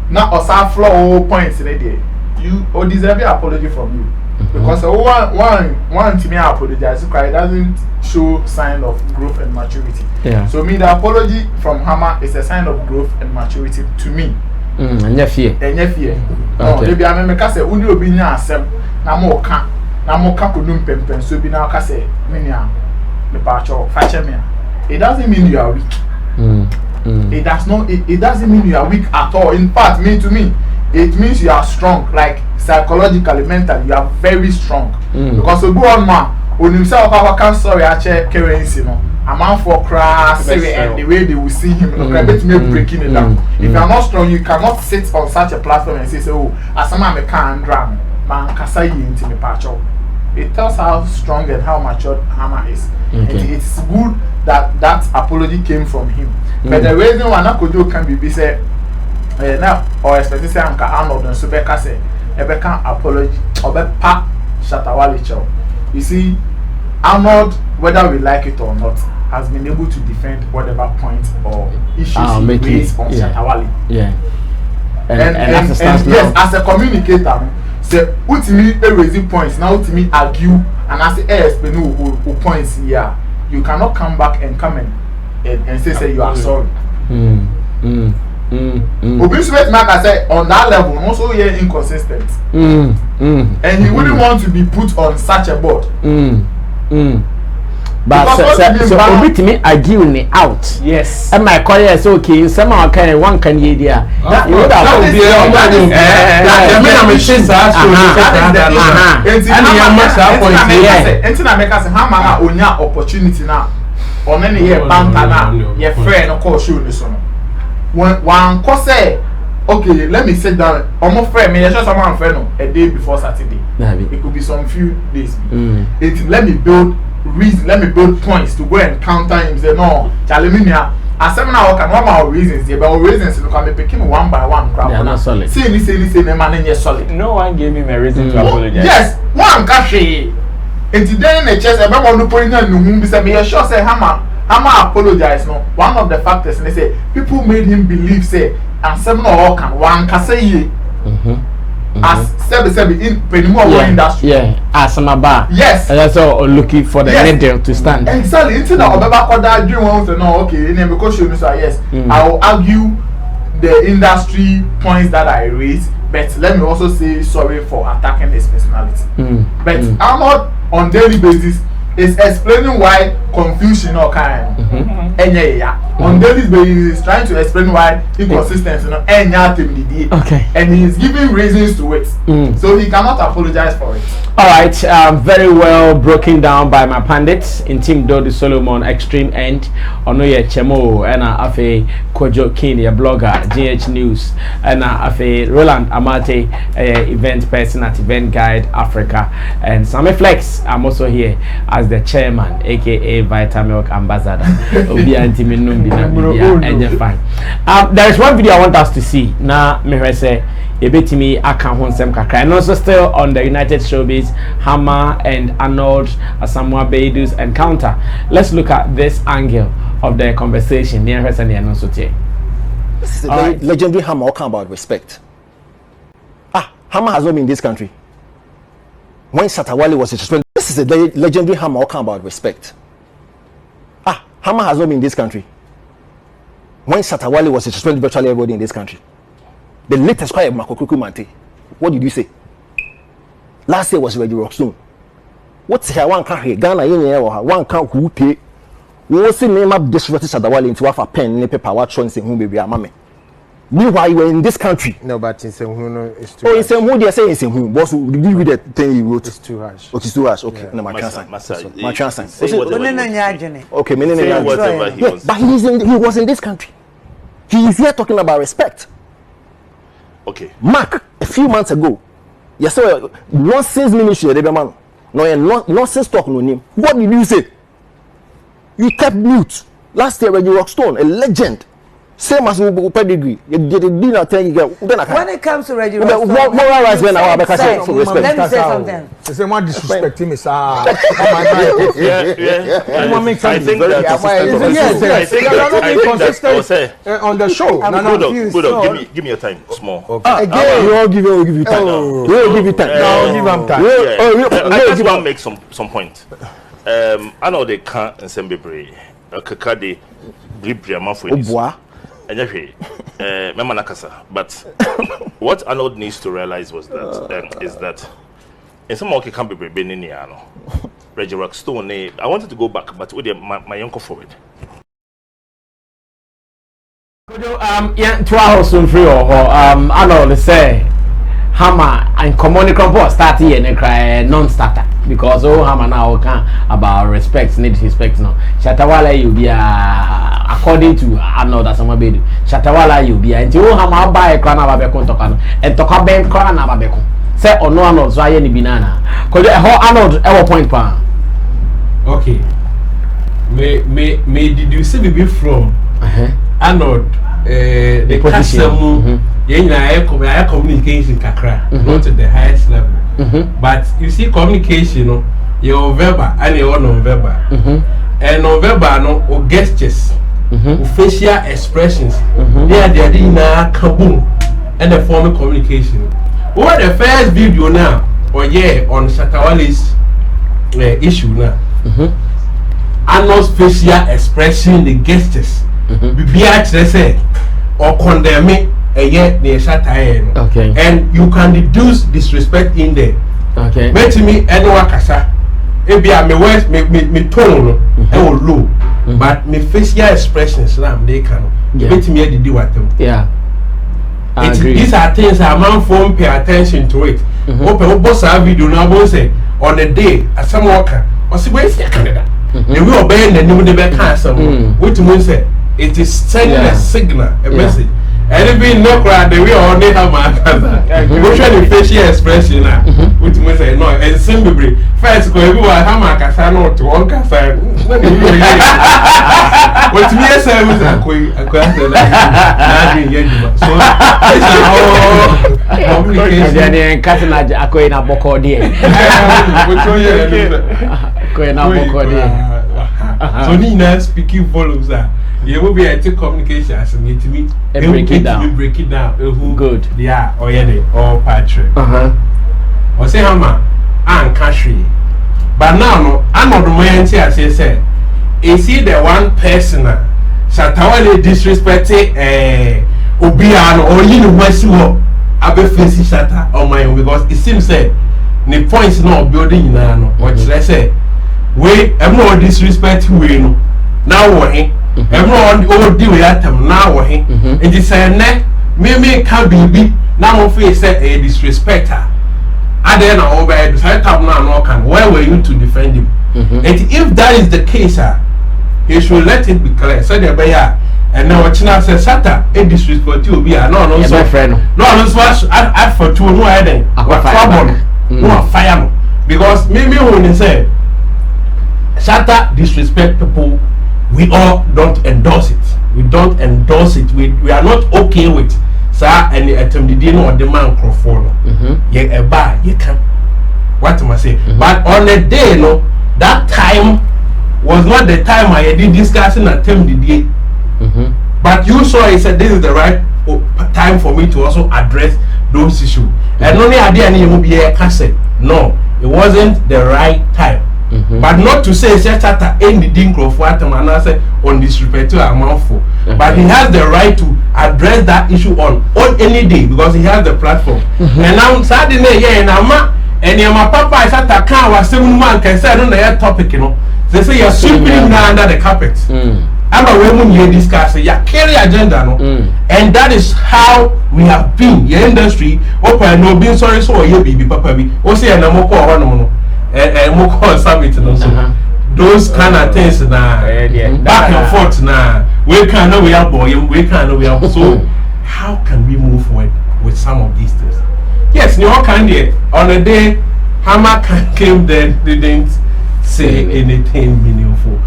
Na osa flow points in there. You or deserve an apology from you. Because one to me apologize because it doesn't show sign of growth and maturity. Yeah. So me the apology from Hammer is a sign of growth and maturity to me. And your fear. No, maybe I make say uni obi nya asem na mo ka kodum pempen so bi na ka say me nya me pa cho fa che me. It doesn't mean you are weak. It doesn't mean you are weak at all. In fact, to me, it means you are strong, like psychologically, mentally, you are very strong. Because a good man, when himself can sorry, I check currency, no. A man for crass, and the way they will see him, breaking it down. If you are not strong, you cannot sit on such a platform and say, "Oh, as a man, I can't drum, man, kasai into me patch." It tells how strong and how mature Hammer is. It's good that that apology came from him. But the reason why Nakojo can be said, now, or especially say Arnold and Subeka say, Ebeka apology, or pa Shatta. You see, Arnold, whether we like it or not, has been able to defend whatever point or issues he raised on Shatta. Yeah. And yes, as a communicator, say ultimately raising points now ultimately argue and as explain who points here. You cannot come back and come and say you are sorry. Obviously, like I said, on that level, also here inconsistent. And he wouldn't want to be put on such a board. But so obi timi argue me out. Yes. And my career is okay. Somehow can one can you there. You would have to be that me am shin that so and make us how man onya opportunity now. On any here banter now. Your friend call show this one. One cause say okay, let me sit down. Almost friend me just someone friend a day before Saturday. It could be some few days. Let me build reason, let me build points to go and counter him. Say no, Chalimia. As some now can one more reasons, but reasons look at me picking one by one. Yeah, not solid. Say, man, yes, solid. No one gave him a reason to apologize. Yes, one cache. And today in the chest, I remember putting in the room. Say me, sure say Hammer apologize. No, one of the factors, and they say people made him believe say, and some no can one cache. As sebi in Penimo industry. Yeah, as my bar. Yes. And that's all looking for the middle to stand. Exactly. Until now, Obeba dream wants to know. Okay, because you know, yes, I will argue the industry points that I raised, but let me also say sorry for attacking his personality. But I'm not on daily basis. Is explaining why confusion or kind. On daily basis, is trying to explain why inconsistency, okay. And he's giving reasons to it. So he cannot apologize for it. All right, very well broken down by my pundits in Team Dodi Solomon, Extreme End, Onoye Chemo, and Afe Kojo King, a blogger, GH News, and Afe Roland Amate, event person at Event Guide Africa, and Sammy Flex. I'm also here as the chairman, aka Vitamilk Ambassador. There is one video I want us to see. Now, me say, Ebetimi Akan Honsem Kakra, and also still on the United Showbiz, Hammer and Arnold Asamoah Beidu's encounter. Let's look at this angle of the conversation. This is a legendary Hammer talking about respect. Hammer has not been in this country. When Shatta was suspended, this is a legendary Hammer talking about respect. Hammer has not been in this country. When Shatta was suspended, virtually everybody in this country. The latest cry of Makokuku Mante. What did you say? Last year was Reggie Rockstone. What's here? One can't hear Ghana in or one can't who pay. We also name up disrespect Shatta into a pen and paper. What choice in whom baby are mammy. Meanwhile, you were in this country. No, but in Semhuno is too. Oh, in Semhuno, they are saying Semhuno. Boss, did you read that thing you wrote? It's too harsh. Okay, it's too harsh. Okay, no, my translation. My translation. Okay, but he was in this country. He is here talking about respect. Okay. Mark, a few months ago, you saw nonsense ministry. No, nonsense talk no name. What did you say? You kept mute. Last year, Reggie Rockstone, a legend. Same as pedigree. When it comes to Reggie Rockstone, let me say something. The same one disrespecting me, sir. I think that's on the show. Give me your time, small. Again, we'll give you time. We'll give you time. No, give him time. I just want to make some point. I know they can't and send me brave. Kakade Bribriama for this. But what Arnold needs to realize was that is that in some okay can be Beniniano. Reggie Rockstone, I wanted to go back, but with my uncle forward. yeah, 2 hours soon free Arnold say Hammer and communication board start here and cry non-starter because Hammer now can about respect need respect now. Shatta you be according to Arnold as some be Shatta you be and Hammer buy a crown ababeko tokano and toka ben crown ababeko say or no Arnold so any banana cause Arnold ever point pa. Okay. May did you see me from Arnold the customer I communication kakra not to the highest level but you see communication your verbal and your non-verbal and non-verbal no or gestures or facial expressions they are the kaboom and the form of communication. What the first video now or on Shatta issue now Arnold's facial expression, the gestures, be say or condemn me yet near Shatta. Okay. And you can deduce disrespect in there. Okay. Met me anyone kasa. Maybe I me tone and low, but me facial expressions they can. Met me to do what them. Yeah. These are things a man phone pay attention to it. Open boss video now say on the day as some worker or see where Canada. The we obey the new debate cancer, which means it is sending a signal, a message. And if we no crowd, the way only have my cancer. We try the facial expression, which means no, and simply first, go everyone have my cancer not to one cancer. What me say was a queen, a question. So, it's all communication. And cutting a queen a book or dear. So Nina speaking volumes you will be a communication as me to me break it down who good yeah or or Patrick or say Hammer and Kashi but now no I'm not the man say is he the one person Shatta disrespecting Obiano or you know what's what I be facing Shatta on my own because it seems the points not building now what should I say we I'm not disrespect we no now what I'm not deal with that now what and it's say me can be now face a disrespecter and then I over the come now can where were you to defend him and if that is the case he should let it be clear so there be and now what China says Shatta a disrespect you be no so friend no add for two no I then no fire because me when they say Shatta disrespect people, we all don't endorse it. We don't endorse it. We are not okay with sir any attempt the or the man microphone. You buy, you can. What am I say? But on the day, no, that time was not the time I did discussing attempt the day. But you saw he said this is the right time for me to also address those issues. And only idea any will be a cassette. No, it wasn't the right time. But not to say Shatta any dinkro for atom and I say on disrespect to a mouthful. But he has the right to address that issue on any day because he has the platform. And now Saturday yeah and my papa is Shatta can was 7 months can say on the topic, you know. They say you're sweeping him under the carpet. I'm a woman you discuss you carry agenda no. And that is how we have been your industry open no being sorry so you be papa be o say na mo ko no and more call Sammy to so those kind of things now back and forth now we can't know we are boy we can't know we are so how can we move forward with some of these things? Yes, you all can on the day Hammer came there they didn't say anything meaningful.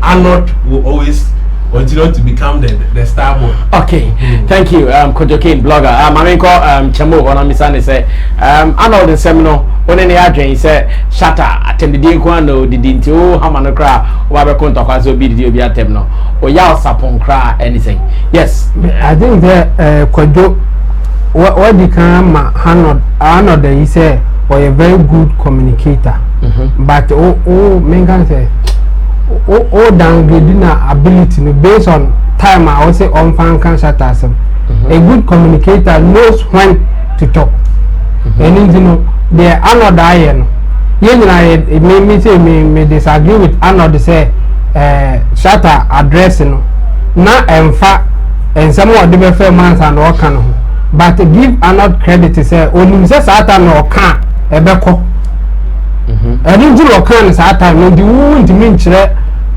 Arnold will always continue to become the star boy. Okay, thank you, Kojokin blogger. I call Chamo on Misani say Arnold the seminal on any address say Shatta attended the Guano didn't you Hamano cry or contact be the Obiatemno or Yao Sapon cry anything. Yes, I think that Kojo what the can Arnold he say or a very good communicator. But men can say downgrading ability based on time I would say on fan can Shatta. A good communicator knows when to talk. And you know they are not dying. It made me say me disagree with Arnold say Shatta addressing now and fact and some of the fair months and all can. But give Arnold credit to say, only says Satan or can a beco. I didn't do a can Satan, no, you won't mean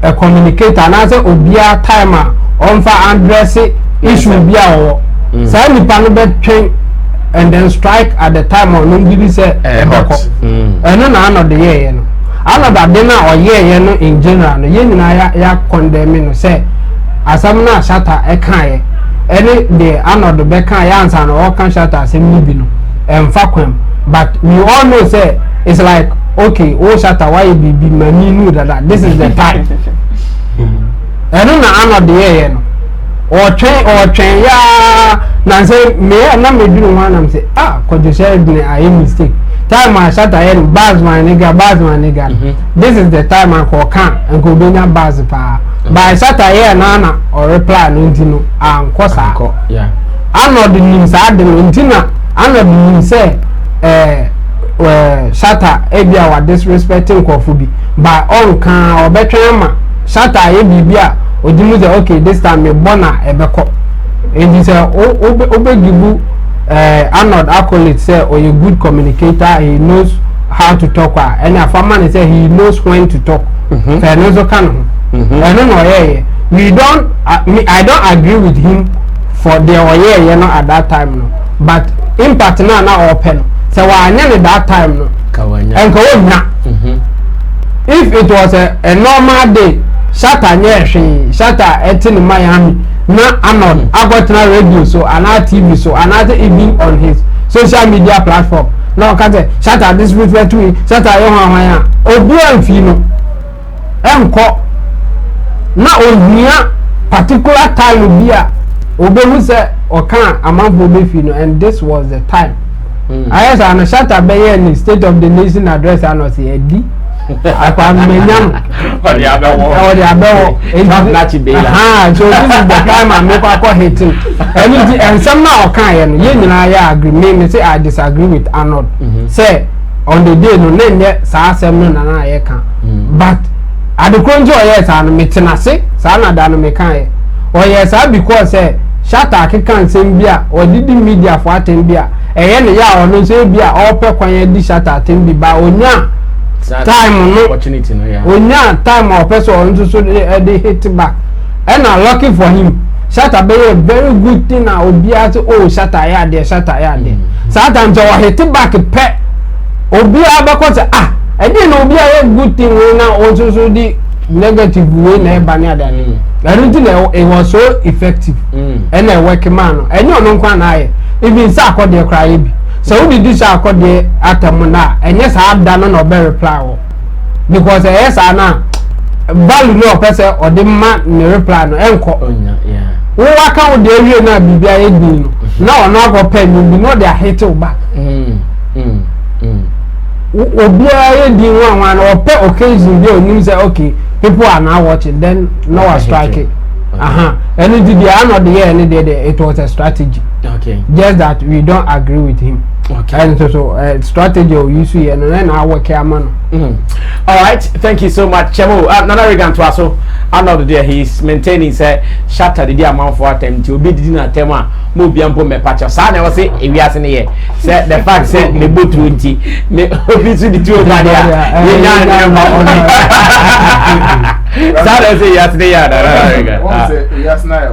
a communicator, and as a Obia timer on for undressing issue be our Sammy Panabet train and then strike at the time or nobody say a beco. And then I the year, you know. I know that dinner or year, you know, in general, the yen ya condemning say, as I'm not Shatta a kind. Any day I know the Becca Yans and all can Shatta same living and fuck him. But we all know say it's like okay, oh Shatta why you be me knew that this is the time. I don't know the year or train yeah now say me and me do one and say cause you said I mistake. Time I Shatta and bars my nigga. This is the time I call can and go bring a bars pa. By Shatta here nana or reply no ntino ankosa yeah Arnold nim sa de no ntina Arnold nim say Shatta ebia wa disrespecting kofu bi by on kan obetwen ma Shatta ye bibia odimu say okay this time me bona ebeko and say obegibu Arnold accolade say or a good communicator, he knows how to talk and a farmer say he knows when to talk fair no so can I don't know I don't agree with him for the you know at that time no but impact now open so why at that time no and if it was a normal day Shatta Shatta in Miami na Arnold I got na radio so another TV so another evening on his social media platform now can say Shatta this refer to me Shatta yo hwan obi amfino enko na ohia particular time bia obemu say okan amanfo be fino and this was the time I said na Shatta be in state of the nation address and was edi akwa menyam odi abewo so this is the time I make akwa hating and some now okan ye nyina ya agree me say I disagree with Arnold say on the day no nenye sa asem no na ye kan but adekonjo yes and metenase sa na da no me kan o yes because say Shatta akikan sem bia o didi media for atem bia eye ne ya ono say bia o pe kwan di Shatta atem bi ba onya time no opportunity no yeah onya time o person on so dey hit back and I'm lucky for him Shatta be a very good thing na obi at Shatta ya there sometimes o hit back pe obi abako say and then obi a good thing we now also so the negative way na eba ni adani I don't think it was so effective and a working man and you no kwa na aye even say akode cry bi so we did say akode atam na and yes I have done no be reply because yes na value no person or the man ni reply no enko yeah wo waka wo de area na bibia e di no na ono go pen you know they are hit back obia ye di one or occasion dey onim say okay people are now watching then no one strike it and it did not the year and it was a strategy okay just that we don't agree with him okay and so strategy we use and then I work here man all right thank you so much Chemo nana regan to aso Arnold there he is maintaining say Shatta the amount for attempt to be did na tema mo bia mpo me patch sa na we say ewi ase ne ye say the fact say me boat 20 me obi to the two over there we na Sada say yes they are yes na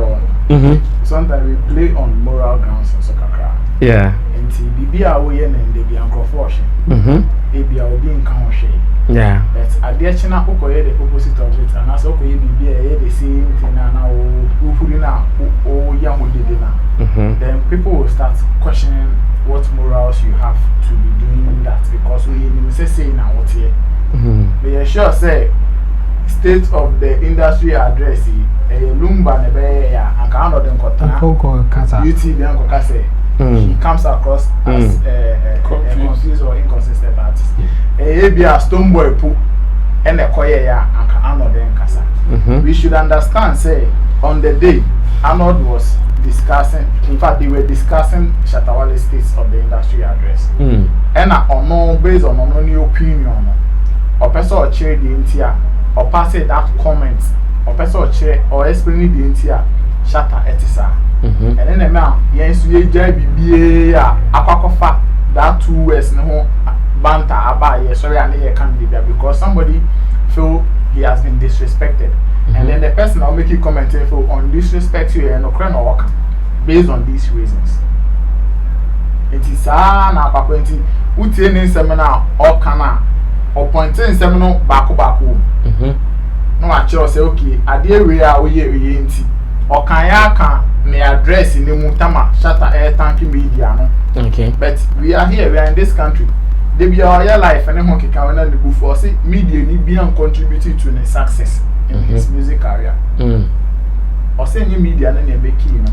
sometimes we play on moral grounds in soccer yeah and bibia wo ye na ndebia nkrofo ebia obi nka ho hwe yeah but adiachina ukoye the opposite of it and also ukoye bibia ye the same thing na wo fuli na o ya ho dede na then people will start questioning what morals you have to be doing that because we say na what here but sure say state of the industry address lumba ne be ya anka ano den kotana UTV anko kase he comes across as confused or inconsistent artist ebia stone boy pu ene koye ya anka ano den kasa we should understand say on the day Arnold was discussing in fact they were discussing Shatta states of the industry address and on based on any opinion or person or chair the intia or pass that comment or person or chair or explain the intia Shatta etisa And then now, yes, you JBBA, Aquacofa, that 2 words, no banter about yes, sorry, I need a candidate because somebody feel he has been disrespected. And then the person will make you comment on disrespect you and no crane or work based on these reasons. It is na pakwenti utie seminar or kana or pointing seminar back. No actually say okay, ade we are we nti or kan ya kan me address in the mutama Shatta air tanking media no. Okay. But we are here, we are in this country. They be our life and then can the go for see media ni be contributing to the success in his music career. Or say any media na make you know.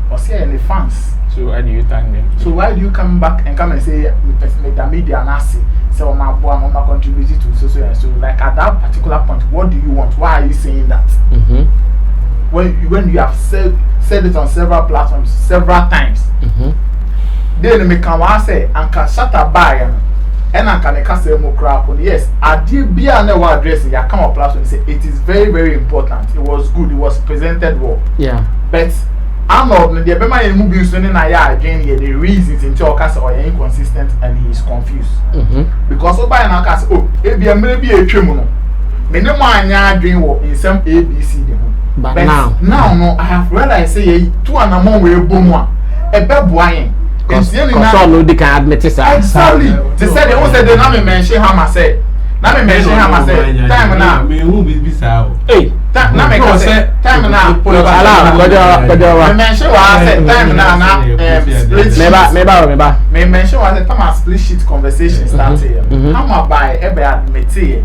Or say any fans. So why do you thank them? So why do you come back and come and say make the media nasty? So my boy, I'm contributing to so and so. Like at that particular point, what do you want? Why are you saying that? When you have said it on several platforms several times, then me can say and can Shatta buy and I can say more crap on yes. I did be an address ya come on platform and say it is very very important. It was good. It was presented well. Yeah, but Arnold, the Bema movie is running the reasons until Okasa or inconsistent and he is confused. Because so by an Okasa, oh, maybe a criminal. Many man dream in some ABC. But now, no, I have realized say 2 and a more way boom one. A bad boy. Because all they can admit it. Exactly. They said they won't say the name mention how I said. Now me mention how I said. Time now. Me who be sao. Hey. Now me can say time now. Me mention what I said. Time now. Me mention what I said. Time split sheet conversation started. How much buy ever admit it?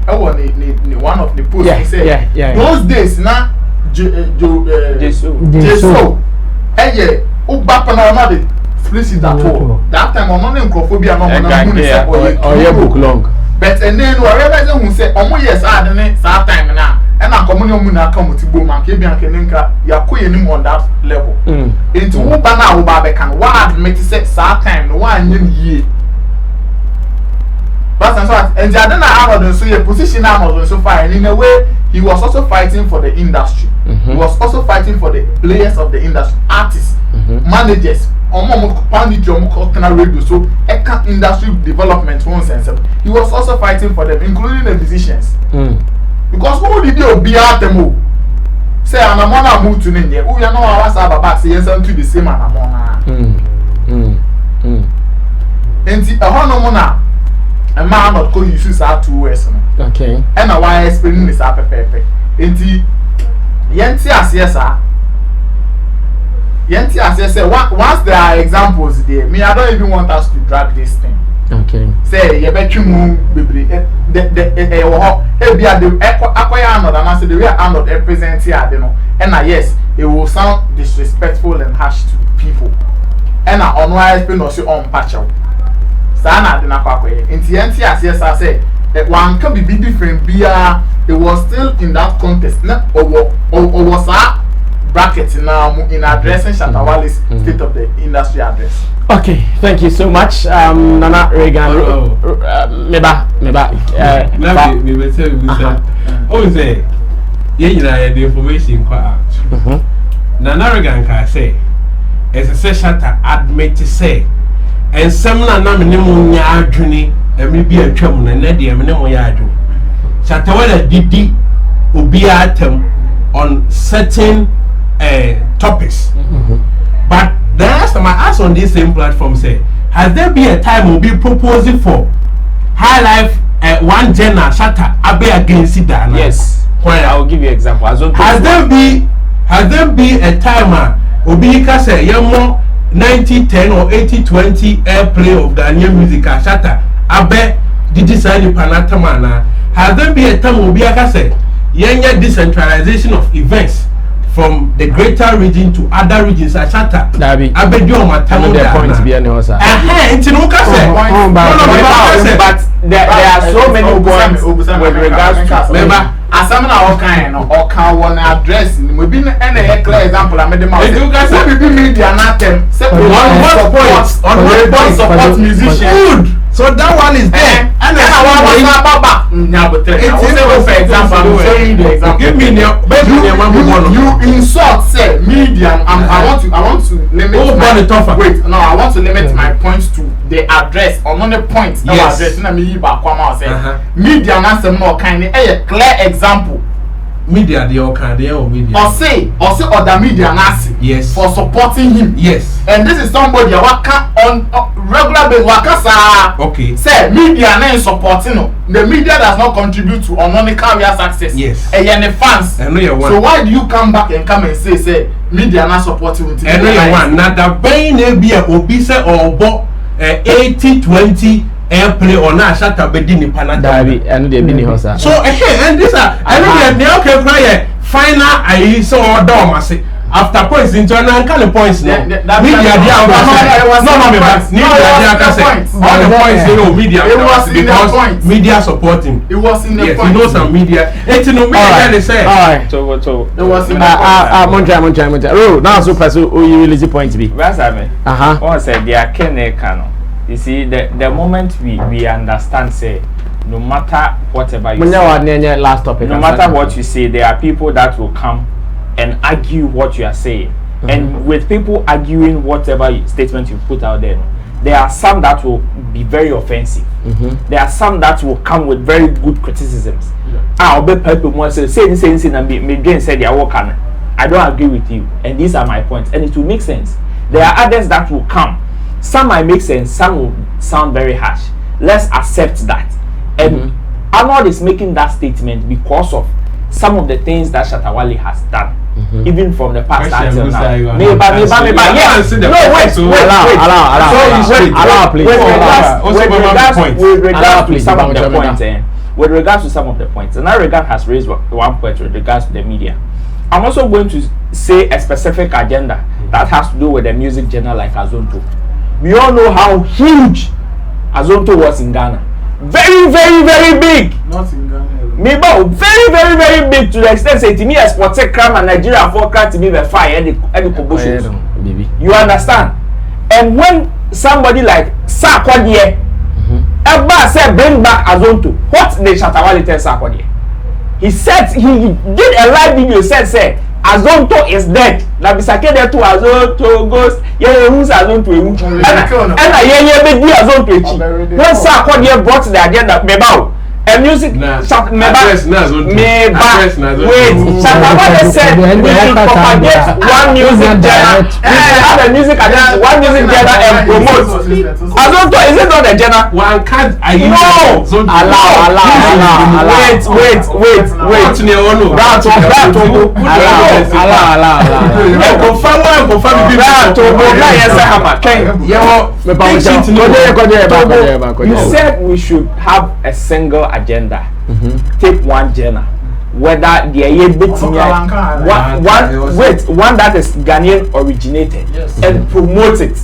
One of the posts he said. Those days now. Jesu. Hey, Ubapana Madi. Split sheet at all. That time I'm not in Crophobia. Or book long. But and then we realize who say omo yes adene that time now and na community mu na come to boom and kebi and kenenka yakoye nim on that level into who ba na wo ba be kan wa admit say that time no wa anye ye but and so and the other Arnold so your position Arnold so far and in a way he was also fighting for the industry. He was also fighting for the players of the industry, artists, managers. Pundit radio so industry development once and he was also fighting for them, including the musicians. Because who did you be at them? Say I'm a mona move to Ninja. Who you know I was about say yes to the same amona. And a hono mona a man not go use our 2 words. Okay. And a why explaining this up pepe. And Yanti as yes sir. Yanti as I said, once there are examples there, me I don't even want us to drag this thing. Okay. Say you bet you move baby the Arnold and I said the way Arnold represent here, you know. And yes, it will sound disrespectful and harsh to people. And I unwise no say on patcho. Sana de na kwakwe. Yanti as yes I say that one can be different it was still in that context or was bracket now in addressing Shatta Wale's state of the industry address. Okay, thank you so much, Nana Reagan. Meba. Oh, say, yeah, the information quite out. Nana Reagan can say, as a Shatta admit to say, and some Nana Nemonia journey, and maybe a chum and Neddy and Nemoya. Shatta Wale did Ubiatem on certain topics. But the last time I asked on this same platform say, has there been a time we'll be proposing for high life one genre Shatta abe against it? Yes. Well, I will give you an example. Has there been a time we'll be say more 90-10 or 80-20 airplay of Ghanaian music Shatta abe did this any panatamana? Has there been a time we'll be say yenye decentralization of events from the greater region to other regions? Shatta abedio matamo their points be any also. But there are so many points with regards to remember asam na okan no okan won address ni mo bi na a clear example I made them out. Say we be media na tem. Say on what point support musicians. Good. So that one is there. And I want baba. For example, give me you insult say media. I want to limit wait, no, I want to limit my points to the address or not the points. Yes. Address na me ba kwama say media na say more kind a clear example. Media they all can they all media. Or say other media nasi. Yes. For supporting him. Yes. And this is somebody waka on regular basis waka sa. Okay. Say media na supporting no. The media does not contribute to canonical success. Yes. And you're the fans. I know you want. So why do you come back and come and say media na supporting with I know you want. Now the brain be a obisa or bo 80-20 airplay or na Shatta bedi ni pana Dabi and they be ni hosa. So and this are I know they okay cry final I so order say after points into an kind of points now media dia no all the points they know media because media supporting it was in the yes point. you know some media it's no media they say alright so it was in the monja oh now so person you release point be that's me one said they are canon. You see, the moment we understand, say, no matter whatever you say, last topic, no matter what you say, there are people that will come and argue what you are saying. And with people arguing whatever statement you put out there are some that will be very offensive. There are some that will come with very good criticisms. I'll be people more say and me again say they are working. I don't agree with you, and these are my points, and it will make sense. There are others that will come. Some might make sense, some will sound very harsh. Let's accept that. And Arnold is making that statement because of some of the things that Shatta Wale has done, even from the past until now. With regards to some of the points, and that regard has raised one point with regards to the media. I'm also going to say a specific agenda that has to do with the music genre like Azonto. We all know how huge Azonto was in Ghana. Very, very, very big. Not in Ghana. Maybe very, very, very big to the extent say to me exported crime and Nigeria for crime to be the fire and the you understand? And when somebody like Sarkodie ever said bring back Azonto, what did Shatta Wale tell Sarkodie? He said he did a live video said Azonto is dead. Na bisake there to Azonto ghost. Who's Azonto? And I be Azonto echi. When Sarkodie brought the agenda, mebao. A music wait. Shatta Wale said we should propagate one music genre. We should have a music agenda, one music genre and promote. Azonto is it not a genre? One can't no. Allow. Wait. You said we should have a single agenda. Take one genre. Whether the one that is Ghanaian originated and promote it.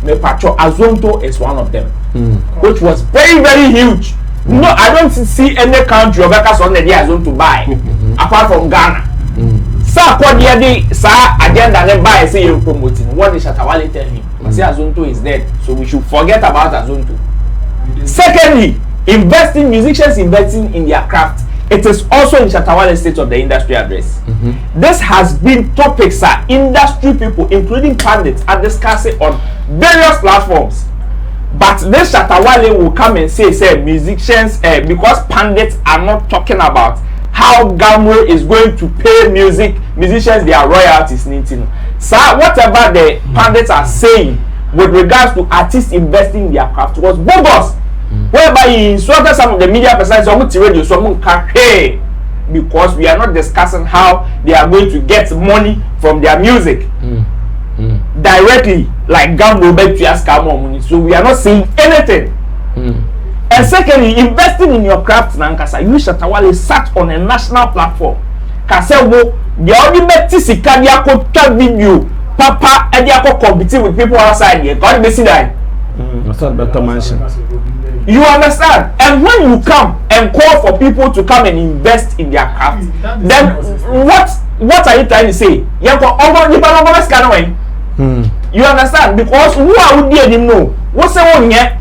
Azonto is one of them, which was very, very huge. No, I don't see any country of on the Azonto buy apart from Ghana. Sa agenda they buy say you're promoting. What did Shatta Wale tell him? Say Azonto is dead, so we should forget about Azonto. Secondly, musicians investing in their craft. It is also in Shatta Wale's State of the Industry address. This has been topics industry people, including pundits, are discussing on various platforms. But this Shatta Wale will come and say musicians, because pundits are not talking about how Gamro is going to pay musicians their royalties. So whatever the pundits are saying with regards to artists investing in their craft was bogus. Whereby he insulted some of the media personalities because we are not discussing how they are going to get money from their music directly, like Gambo back to ask more money. So we are not saying anything. And secondly, investing in your craft, Nankasa, you Shatta Wale sat on a national platform. Kasewo, the only metisika diako video, Papa, and diako competing with people outside here. God be see that. That's not better mansion. You understand? And when you come and call for people to come and invest in their craft, then what are you trying to say? You understand? Because who are we didn't know? What's the one here?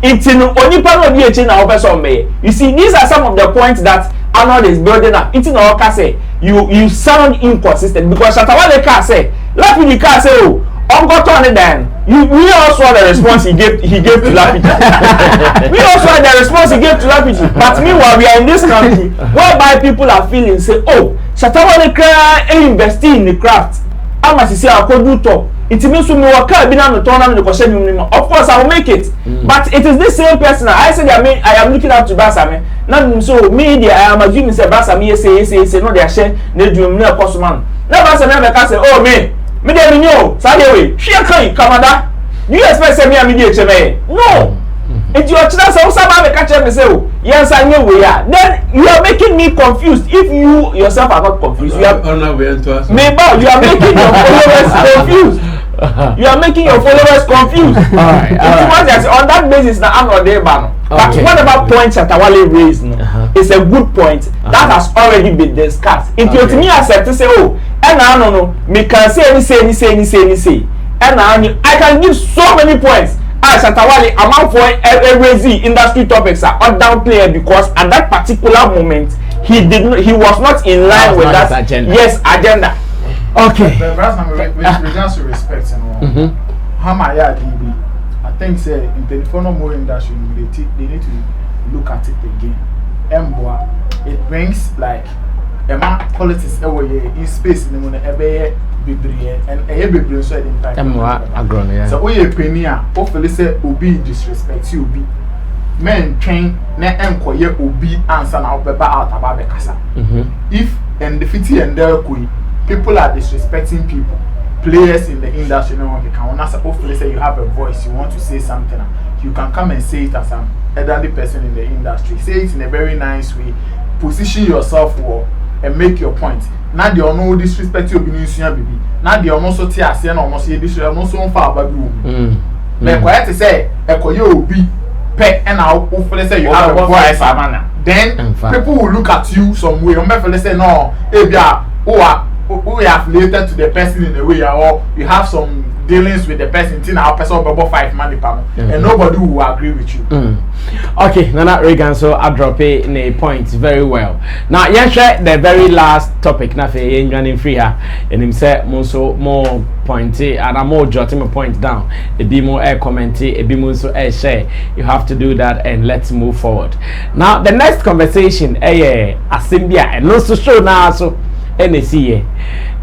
It's in only part of the You see, these are some of the points that Arnold is building up. It's in our case. You sound inconsistent because Shatta can say, let me can say, oh, Uncle Tony Dan. We also had the response he gave to Lapid. We also had the response he gave to Lapid. But meanwhile, we are in this country whereby people are feeling say, oh, Shatta can invest in the craft. I must say I could do top. It means we work out the of course I will make it. But it is this same person. I said I am looking up to Basame. Not so media I am assuming say Basame say no they share they do me a customer. Now Basame can say oh me dey know Saturday she can Canada. You expect say me a media cheme? No. It's your chance so somebody catch me say oh yes I know we are. Then you are making me confused. If you yourself are not confused, you are maybe you are making your followers confused. You are making your followers confused. All right. On that basis, now I'm not there, but whatever point Shatta raised, it's a good point that has already been discussed. If you to me accept to say, oh, and I don't know, me can say, and I can give so many points. Shatta amount for every industry topics are all downplayed because at that particular moment he was not in line with that agenda. Yes, agenda. Okay. With regards to respect and all, how my I think say in the more industry they need to look at it again. It brings like politics in space in the and a so impact. So we a penny hopefully say obi disrespect you be. Men train na enkoye obi answer na obeba out about the kasa. If and the fiti and there people are disrespecting people, players in the industry. No one can. Hopefully, say you have a voice, you want to say something, you can come and say it as an elderly person in the industry. Say it in a very nice way. Position yourself well and make your point. Now they are no disrespect you, baby. Now they are also tear, say no more say disrespect, no so far baby. Like what to say, you be pet and now hopefully say you have a voice. Then people will look at you some way. Hopefully say no, we have related to the person in a way, or you have some dealings with the person, our person about 5 money and nobody will agree with you. Okay, Nana Reagan, so I drop a point very well. Now, yes, the very last topic, nothing running free here, and him say more pointy, and I'm more jotting my point down. A be more air commenty, a be more so air share. You have to do that, and let's move forward. Now, the next conversation, Asimbia, and also show now so. NSC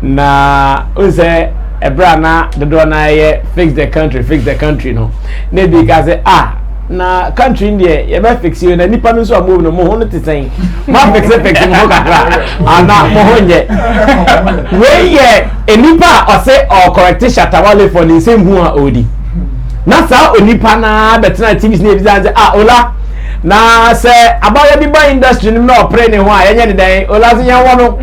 na uze ebrana the dona fix the country no na bi ka say na country India you be fix you na nipa no so move no mo hono teten ma fix mo kakra ana mo honye we ye enipa o say or correct Shatta for the same who are odi na sa onipa na betina TV na bi say ola na say about the boy industry no pray ne ho a yenye den ola se yan wono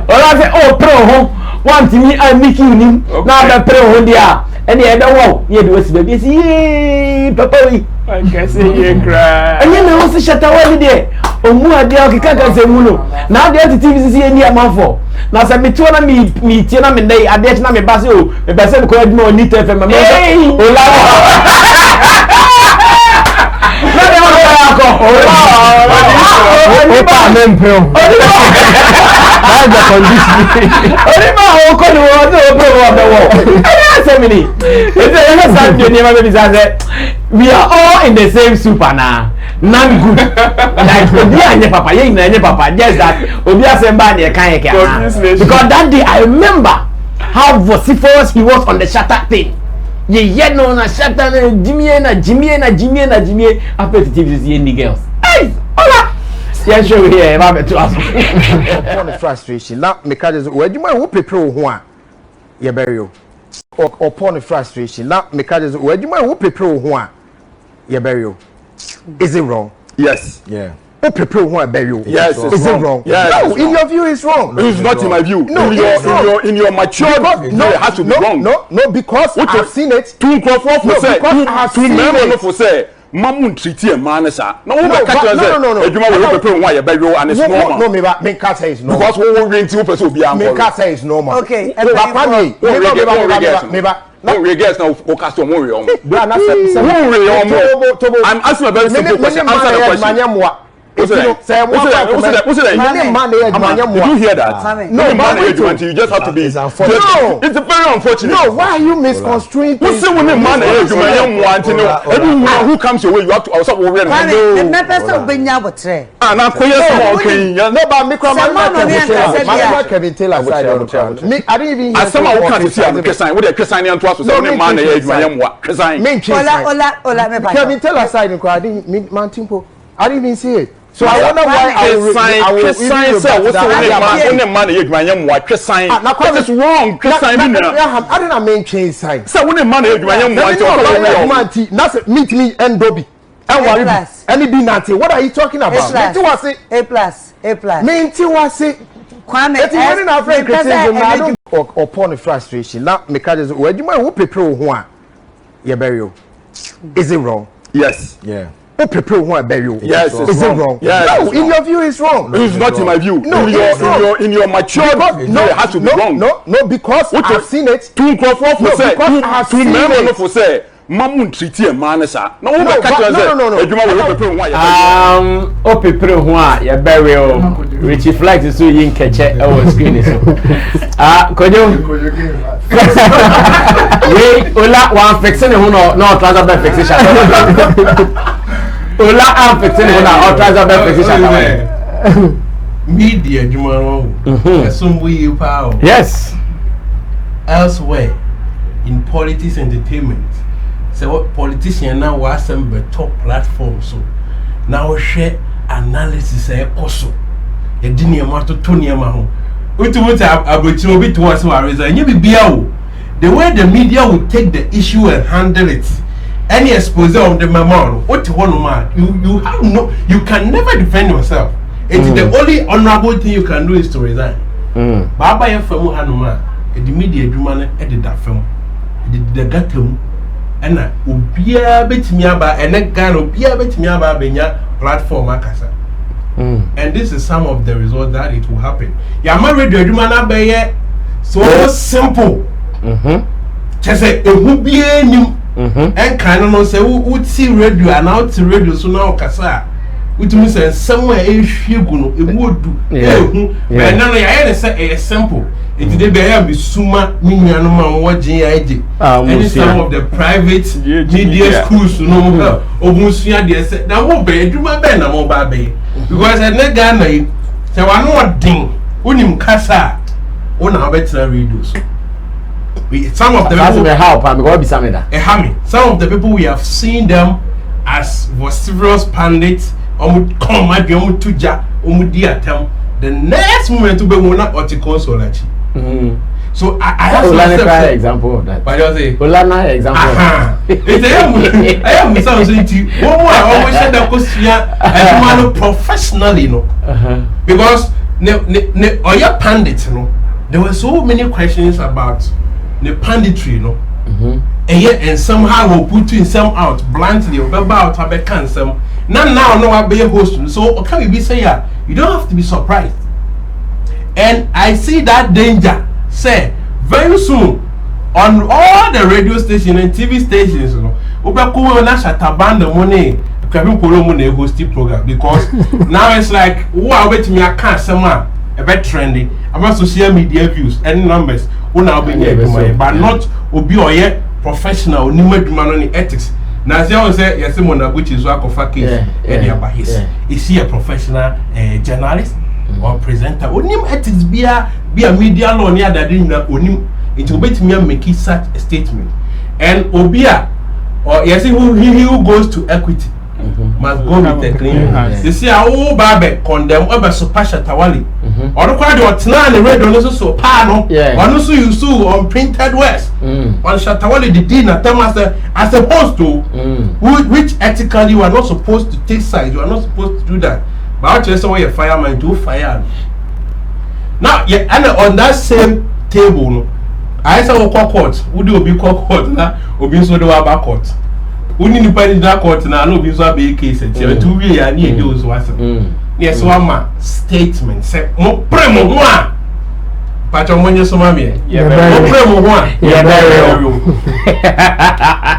ola se pro ho want me and make you nim na be pray ho dia ene e be wo ye de wasi be si papa wi I can say you cry ene na wo se Shatta de omu ade o kika se mu no na ade TV si eni amanfo na se metu na mi tie na me dai ade na me ba se o me ba se ko ade no ni tfm me ola we are all in the same super now. None good. Like papa, just that because that day I remember how vociferous he was on the Shatta thing. Yeah, no, na Shatta na Jimmy after the TV any girls. Hey, hola. Yeah, sure here, about to ask. Upon the frustration, now me catch where you might who prepare one. Yeah, burial. Or upon the frustration, now me catch where you might who prepare one. Yeah, burial. Is it wrong? Yes. Yeah. prepare one burial. Yes, is it wrong? Yes, no, in your view, it's wrong. It's not in my view. No, in your mature view, it has to be wrong. No, because I've seen it. Two microphones for say, two members for say. Mamun treaty a man sir. No, no. Ejuma will prepare one burial and it's normal. No, me can't say it's normal. Because we will bring 2 person be me can't say it's normal. Okay, no regrets now focus on more on. I'm asking a very simple question. Answer the question. Did you hear that? No, you just have to be. No, it's very unfortunate. No, why are you misconstruing things? Everyone who comes your way, you have to also worry. Kevin Taylor side on the crowd. I didn't even hear someone who can't see I'm Kesan. What Kesan and to us was only man Kevin Taylor side in crowd. I didn't even see it. So I wonder why I will that is wrong. I didn't mean change sign. So when the money meet me and Bobby. Any be nothing. What are you talking about? A+. Minty was it. Kwame. It's even our friend criticism or porn frustration. Now me catch where you might who prepare one. Yeah, burial. Is it wrong? Yes. Yeah. Who prepare one burial? Yes, is it wrong? Yes, no, in your view, it's wrong. It's not in my view. No, in your mature view, it has to be wrong. No, because I've seen it. Two microphones for say, two members for say. Mamun treaty a man sir. No. Ejuma will prepare one. O prepare one ya burial. Richie Flex is so yin catch our screen so. Kojo. Wait, Ola one fixing no transfer back fixation. Ola am fixing no transfer back fixation. Media Jumaro. Some way power. Yes. Elsewhere in politics entertainment. So what politician now was some top platform so now share analysis also. You didn't want to turn your mouth. We to what about you bit was reason you be the way the media will take the issue and handle it. Any exposure of the memo, what one man you have no, you can never defend yourself. It's the only honorable thing you can do is to resign. Baba ya famu hanuma, the media do man edit that film. The gatum. And ubia betimi aba enegano ubia betimi aba benya platform akasa. And this is some of the results that it will happen. Ya ma radio aduma na be so simple. Chese ehubie nim. En kan no say uti radio and out radio so na okasa. Utumi say somewhere ehwie gu no emuodu ehu. But na no ya say e simple. It dey be suma minyanu ma wojin aje. And some of the private media schools no obunsua dey say na wo be aduma be na mo ba be because na Ghana yi say wa no odin unim kasa una betra radio so some of the people some of the people we have seen them as vociferous pundits come adwom tuja omudi atam the next moment to be wona article so lachi. So I have an example of that. But you say Olana example. I am sounds into one more I always said that question professionally, you know. Because or your pundits, you know, there were so many questions about the punditry, you know. And somehow we'll put in some out bluntly or about have a cancer. Now no I'll be a host. So can we be say you don't have to be surprised. And I see that danger. Say very soon on all the radio stations and TV stations, you know, Ubako na Shatta ban the money, Kevin Polo money hosting program because now it's like who are waiting me I can't someone a bit trendy about social media views and numbers who now be but not obi or yet professional ni ethics. Now say say yes someone which is work of case is he a professional journalist or presenter onim ethics be a media law near that onim it will bet me make such a statement and obia or yes who goes to equity must go with a clean they say oh babe condemn over super Shatta or the quite or the radio so pano or no so you sue on printed words on Shatta the dean as opposed to which ethically you are not supposed to take sides, you are not supposed to do that. But I just saw a fireman to fire. Now, yeah, and on that same table, no, I saw a court. Would you be court now? Or be so do a court? Wouldn't you pay that court now? No, be so a big case. 2 years, I need those was. Yes, one man statement said, "Mo premo one." But I'm when you so mommy. Yeah, premo one. Yeah,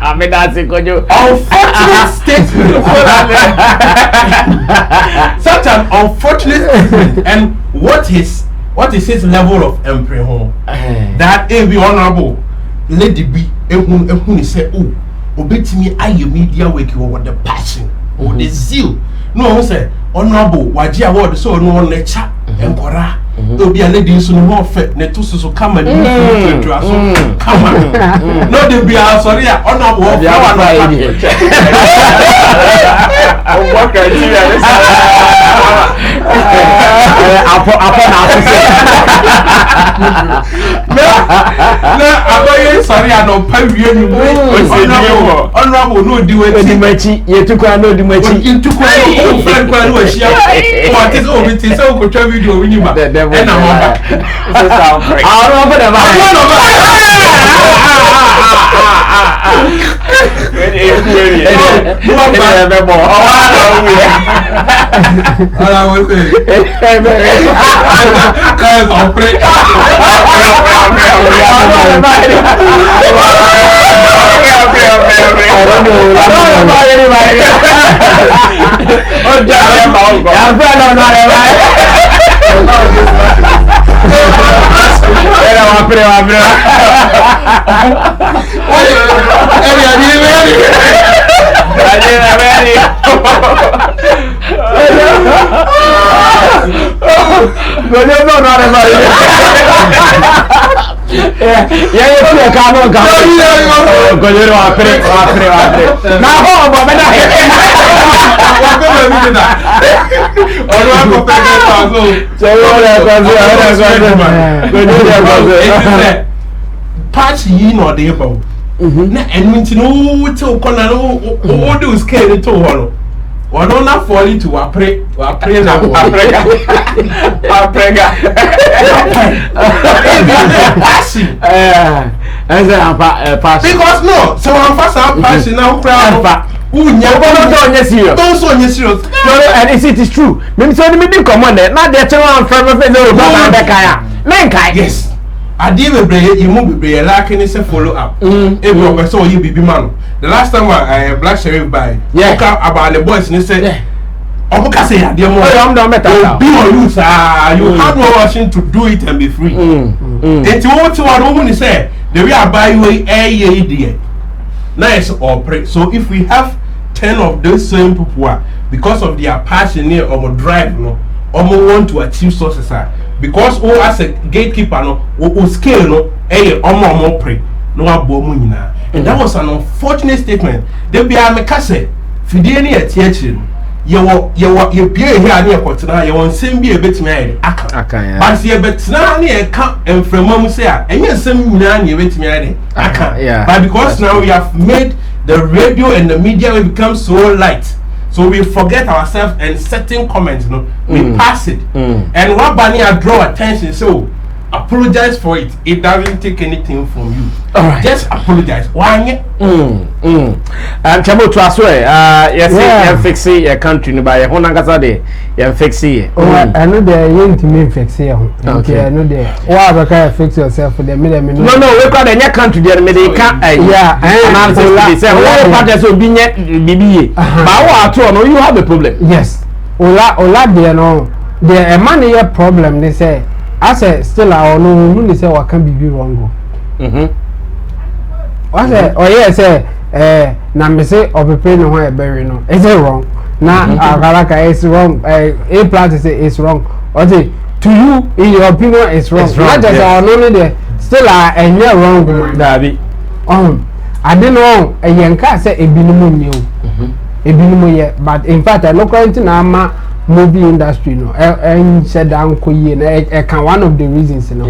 I mean that's it. Unfortunate statement. Such an unfortunate statement. And what is his level of empremo? That be honorable. Let it be. Ehun say, "Oh, obetimi aye media work over the passion or the zeal." No, say honorable. Waji award so no one nature enkora. Obi a lady so no fit ne to so come and to so come on. No dey be sorry honorable flower na. What can you no, I'm sorry, I don't pay you. Honorable, no, do it. You took no do much. You took one friend, what is over it is so good to video when you and I'm patch ye no dey about. Na enwinti no to corner no do scale to holo. One not fall into a pray na because no, so I'm fast passing now crowd. Don't so serious. And it is true. Maybe so me come on there. Not there to from yes. I did a you move be lacking is a follow up. Everyone saw you be man. The last time I black sheriff by about the boys and said, "Oh, because I had be on loose. You have no option to do it and be free." And to what I woman say, the way I buy you a idea. Nice or pray. So if we have 10 of those same people because of their passion or drive, no, or want to achieve success, because as a gatekeeper, no, scale, no, or pray, no, and that was an unfortunate statement. There be a mekase, Fideni at teaching. You peer here near Cotina, you want same be a bit married. But see a bit now near come and from Mom say, and yes, some man you bit married. But because now we have made the radio and the media will become so light. So we forget ourselves and certain comments, no, we pass it. And what Bunny draw attention, so apologize for it. It doesn't take anything from you. Alright. Just apologize. Why? And Chamo to us, yes, fix your country by a Honagasa day, you fix it. Oh, I know they're young to me fix here. Okay, I know they. Why can fix yourself for the middle? No, we got a new country there, Medica. Yeah, and I say, all parties will be BBA. But you have a problem. Yes. Ola, they know. There a money problem, they say. I say still I don't know say what can be wrong. I say oh yes na me say opepe no ho bury no is it wrong na akalaka is wrong a plant say it's wrong okay to you in your opinion it's wrong not just I know there still I wrong dabi I don't know a yanka say ebinumu ni o ebinumu ye but in fact I look into na ama movie industry no and said uncle ye can one of the reasons no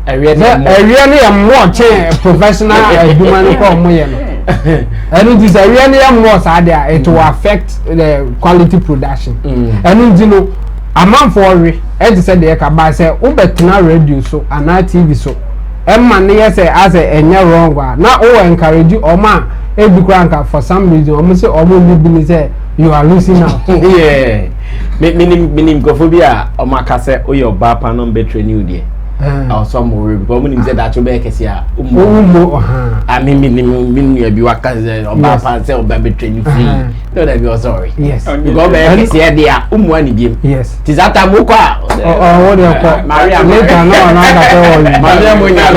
I really am watching professional human call me And it is a really more sad there. It will affect the quality production. And you know, a man for it, as said, the Ekaba say, Ubetina radio so, and not TV so. Man, yes, as a wrong one. Not all encourage you or man, every cranker for some reason, almost say, almost say, you are losing out. Yeah. Meaning Gophobia or Macase or your Bapa non betraying you there. Or some more, but when you said that you make us here, I mean, you are cousin or Bapa or baby train you free. No, that you are sorry. Yes, you go back and say, dear, one game. Yes, tis that a muka. Oh, what do you call Maria? Later, no, Maria Munya,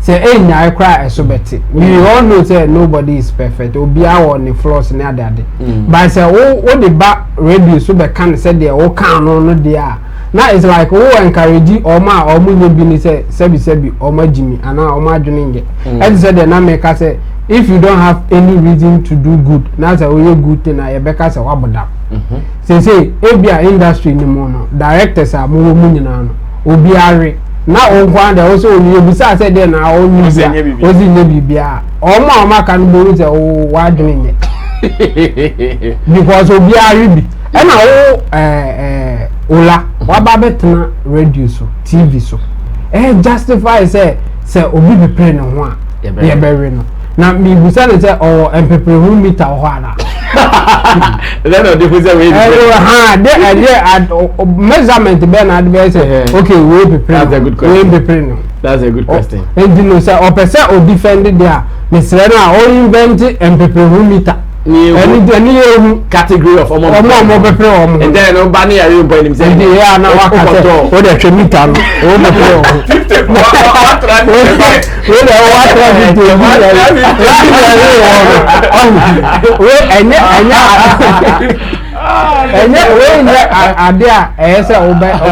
say I cry so better. We all know say nobody is perfect. Obi on the floors na ade. But say what the back radio so be can say there o can no there. Now it's like encourage or ma or mu bi ni say sebi or ma Jimmy and now or ma dwene. And say the na make say if you don't have any reason to do good, now say we good thing na you be say waboda. Say ebia industry ni mo no. Directors are mo nyina no. Obi are na onkwan da also you bisa say there na o ni bia ozi ne bibia o ma kan boru say o wa dwene because obi ari bi e na o ola wa ba betena radio so TV so justify say obi be pray no ho a ye be no na mi bisa ne say o empepre hu meter ho ana then no difference we measurement be na be say okay we prepare. That's a good question. We prepare no. That's a good question. And you know say o person o defend there Mr. na o invent empepre meter any category of omo prepare omo and then no bani are you point him say yeah na wa kate o de twe meter no o prepare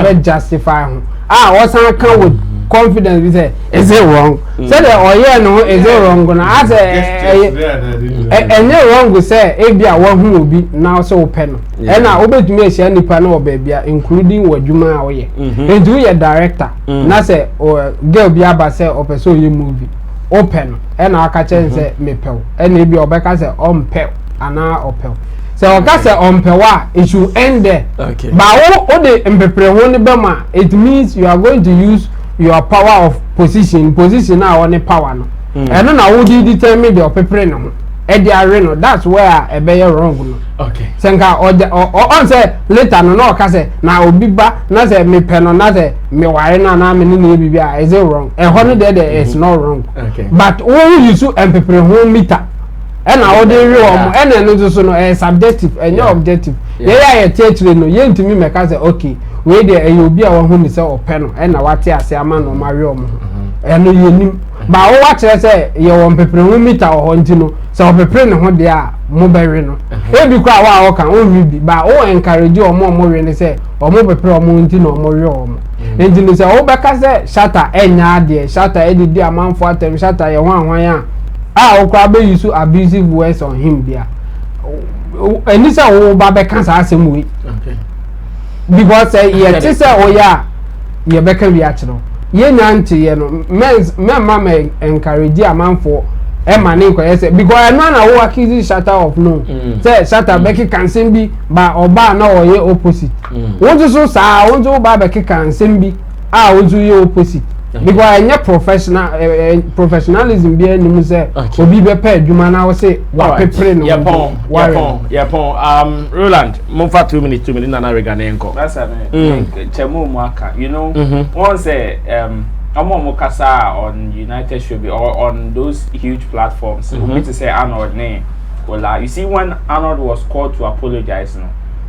we justify what can with confidence we say is it wrong say the no is it wrong na as wrong say e bia wa hu obi now so open no na obetumi ehia nipa na obabia including wadwuma a oye endu ye director na say girl bia ba say opeso ye movie open na aka chen say mepew na e bia obeka say ompew ana opel so oka say ompewa it should end there. Okay, but o de empepre ho ne bema it means you are going to use your power of position na one power no eno na wo di determine the opepre no e di are no that's where e be wrong no. Okay, senka on say later no oka say na obi ba na say me pe no na say me ware na me ni bibia is it wrong e ho no there is not wrong. Okay, but when you use empepre ho meter and all the real and then so no subjective and your objective yeah teacher no ye ntimi make say okay we there you be our home say open and na wate ase ama no mari omo and you nim ba wo wa kire say ye won pepere ho meter ho ntino so pepere ne ho de a mo bere no e bi kwa wa o kan o wi bi ba o encourage omo we ne say omo pepere omo ntino omo we omo ntino say o be ka say Shatta enya ade Shatta edidi amanfo atem Shatta ye hwan okwa be use abusive words on him there enisa wo ba be can say asem we because ye ti say oya ye be ka wi a kiro ye nyante ye no men mama encourage amanfo e mane ko ye say because no na wo accuse Shatta of no say Shatta be can send bi ba oba na oye opposite wo ju so sa wo ju ba be can send bi wo ju ye opposite because any professionalism be any say obi be pay adwuma na wo say wa pepre no yapon Roland mo fa 2 minutes na rega na enko that's chemu mo aka you know one say mo kasa on United Showbiz or on those huge platforms we to say Arnold name well you see when Arnold was called to apologize no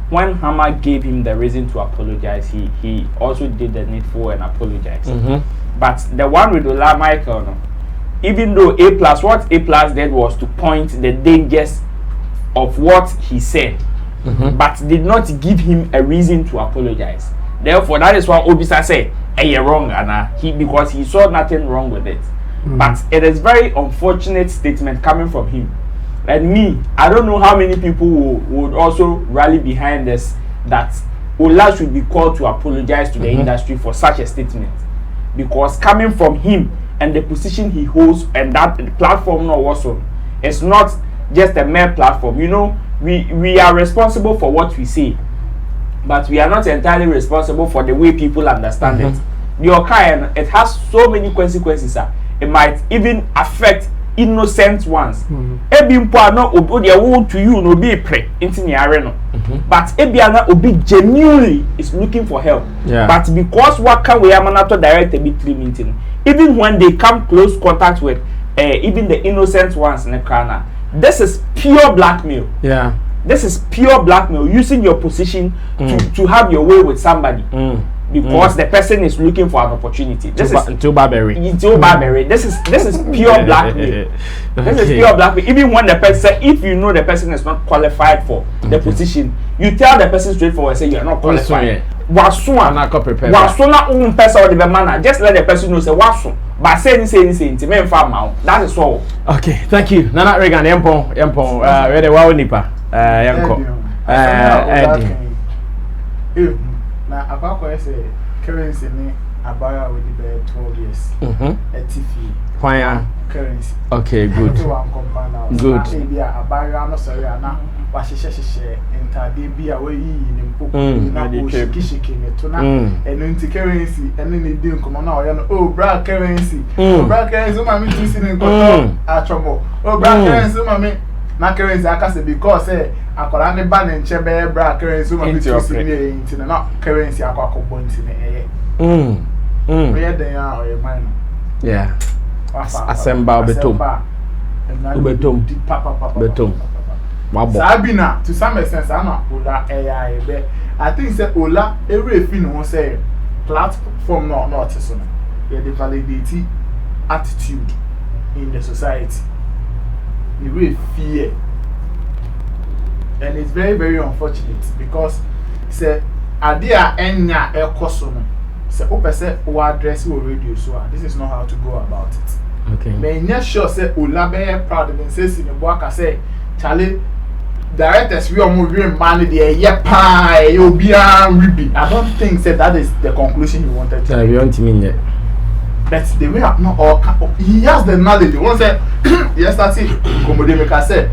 when Hammer gave him the reason to apologize he also did the needful and apologized. But the one with Ola Michael, no, even though what A+ did was to point the dangers of what he said, but did not give him a reason to apologize. Therefore, that is why Obisa said, "Hey, you're wrong, Anna." Because he saw nothing wrong with it. But it is very unfortunate statement coming from him. And me, I don't know how many people would also rally behind this. That Ola should be called to apologize to the industry for such a statement, because coming from him and the position he holds and that platform now also, it's not just a mere platform. You know, we are responsible for what we say, but we are not entirely responsible for the way people understand it. Your kind, it has so many consequences. It might even affect innocent ones. Ebimpo no obi dey to you no be pre into the arena. But Ebiana obi genuinely is looking for help. But because what can we am not direct a bit meeting, even when they come close contact with even the innocent ones in the corner, this is pure blackmail. This is pure blackmail, using your position to have your way with somebody. Because the person is looking for an opportunity. This is Barbary. This is pure blackmail. This is pure blackmail. Even when the person, if you know the person is not qualified for the position, you tell the person straightforward, say you are not qualified. Wasuna person or the manner. Just let the person know say wasu. But say anything. That is all. Okay, thank you. Nana Regan, Yempon, where the wow nipa, Yanko, na abakwa say currency ni abaya with the 12 years. TV. Why currency. Okay, good. Good. Maybe abaya no sorry na wahihye entade bia we yi ni mpoku na o shikishiki ne to na eno nti currency ene ne di nkomo na oya no oh bra currency. Bra currency ma me tu si ne nkomo achomo. Oh bra currency ma me na currency akase because akola ne ba ne nche be bra currency ma bitu si ne nti na currency akwakobo nti ne we den ya o ye man yeah asemba betom betom wabo sabina to some extent ana ola be I think say ola every fin won say platform no so no ye dey validate attitude in the society. The way fear, and it's very, very unfortunate because say idea enya ekosono say opese o address your radio so this is not how to go about it. Okay. Me nya sure say ola be proud and say Sinibuaka say Charlie directors we omo we man dey ye pa e obi an ribi. I don't think say that is the conclusion you wanted to. You want me yet. But the way not all he has the knowledge. One say yesterday Komodemeka said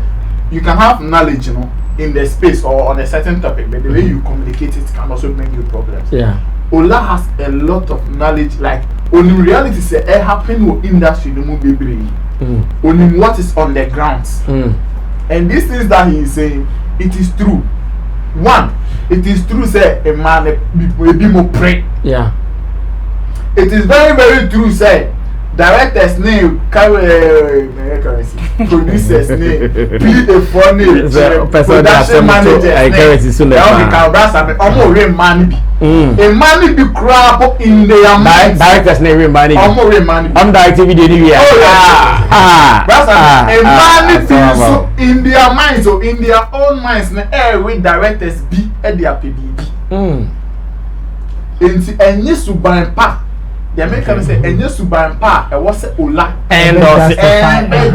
you can have knowledge, you know, in the space or on a certain topic, but the way you communicate it can also bring you problems. Yeah. Ola has a lot of knowledge, like only reality say it happen with industry no be bring. Only what is on the ground. And these things that he is saying, it is true. One, it is true say a man be more pray. Yeah. It is very, very true, say director's name, currency, producer's name, PA4 name, production manager's name. A money be crap in the director's name, money. I'm directing video here. Oh, yeah. A money so in their minds, so in their own minds, every directors be at their PBB. And yes, to buy pa. The Americans say, and yes, to buy pa, and what's it, Ola, and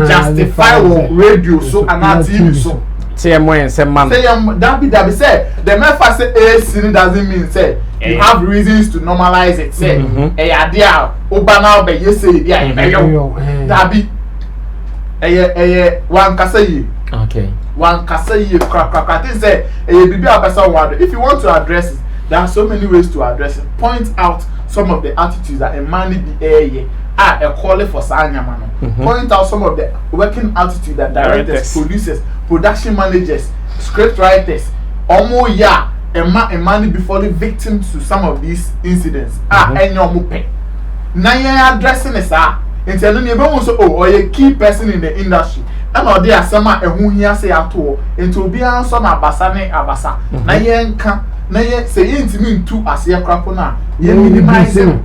justify radio so and not TV so. Say, man, say, that be say, the man first say, sin doesn't mean say, you have reasons to normalize it. Say, a idea, Obana, but you say, yeah, that be one Kasai. Okay. One Kasai, crack, I think say, a baby, a person wonder if you want to address it. There are so many ways to address it. Point out some of the attitudes that a man be a calling for Sanyamano. Point out some of the working attitude that directors, producers, production managers, script writers, almost a man be falling victim to some of these incidents. And your mupe. Now you're addressing this and telling you also or a key person in the industry. And or there some who here say at all into be some abasane abasa. Now you can. Na ye say intimi ntu ase krapo na ye minimize no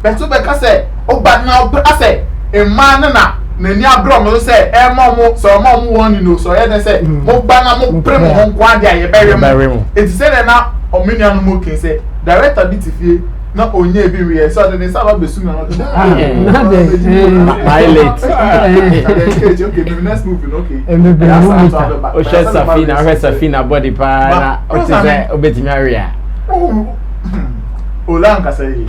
but so because say oba na say e man na ni abro mo say e mo so mo won no so ye say mo ba na mo pre mo nko ade aye bere mo it say na ominian mo kin say director bitifie na onye bi we so the saba be sumi na my late okay the next movie okay o Safina body pa na o ti say obetimi area Olanka say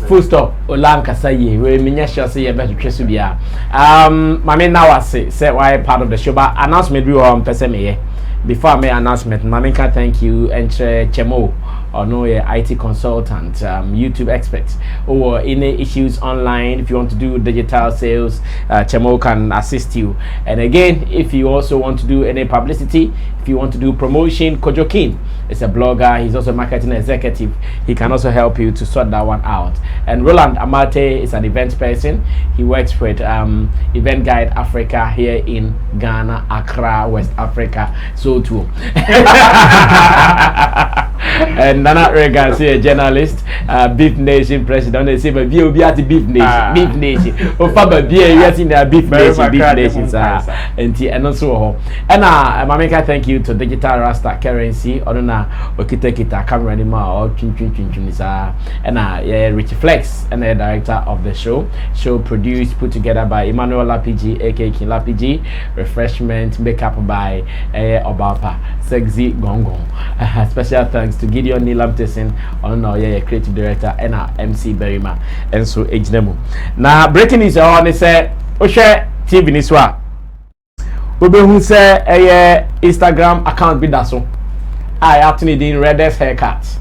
full stop Olanka say we minya sure say you better twesu bia mama na wase say why part of the show but announcement we on person me before my announcement mama can thank you entre Chemo or no IT consultant, YouTube expert, or any issues online. If you want to do digital sales, Chemo can assist you. And again, if you also want to do any publicity, if you want to do promotion, Kojo King is a blogger. He's also a marketing executive. He can also help you to sort that one out. And Roland Amate is an event person. He works with Event Guide Africa here in Ghana, Accra, West Africa. So too. And Nana Regan, a journalist, Beef Nation president. They say, "But we be at the Beef Nation, Beef Nation." Oh, Father, be yes in the Beef Nation, Beef Nations, and also. And Mamika, thank you to Digital Rasta Currency. Odona Okita camera anymore or chin and Richie Flex and the director of the show. Show produced, put together by Emmanuel Lapigi, aka King Lapigi. Refreshment, makeup by Obapa, Sexy Gongong. Special thanks to Gideon Nilam Tessin on our creative director and our MC Berima and so Ejnemu. Now breaking is on say Oshe TV Niswa. Ube who say a Instagram account be that so. I actually did Redest haircut.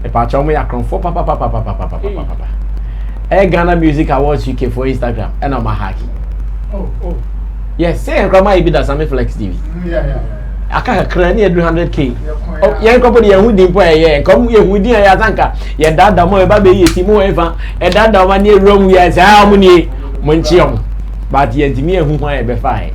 The patch on me account for papa. Ghana Music Awards UK for Instagram and I'm a hacky. Oh. Yes, say grandma be that Sammy Flex TV. Yeah. Aka kra ni 200k. Oh, yen kopodi yen hudi mpo ye. Kom ye hudi ya zanka. Ye dada mo e ba be yeti mo eva. E dada ma ni ewrom ya za mo ni mo nchi om. But ye ntimi ehu hwan e be fa.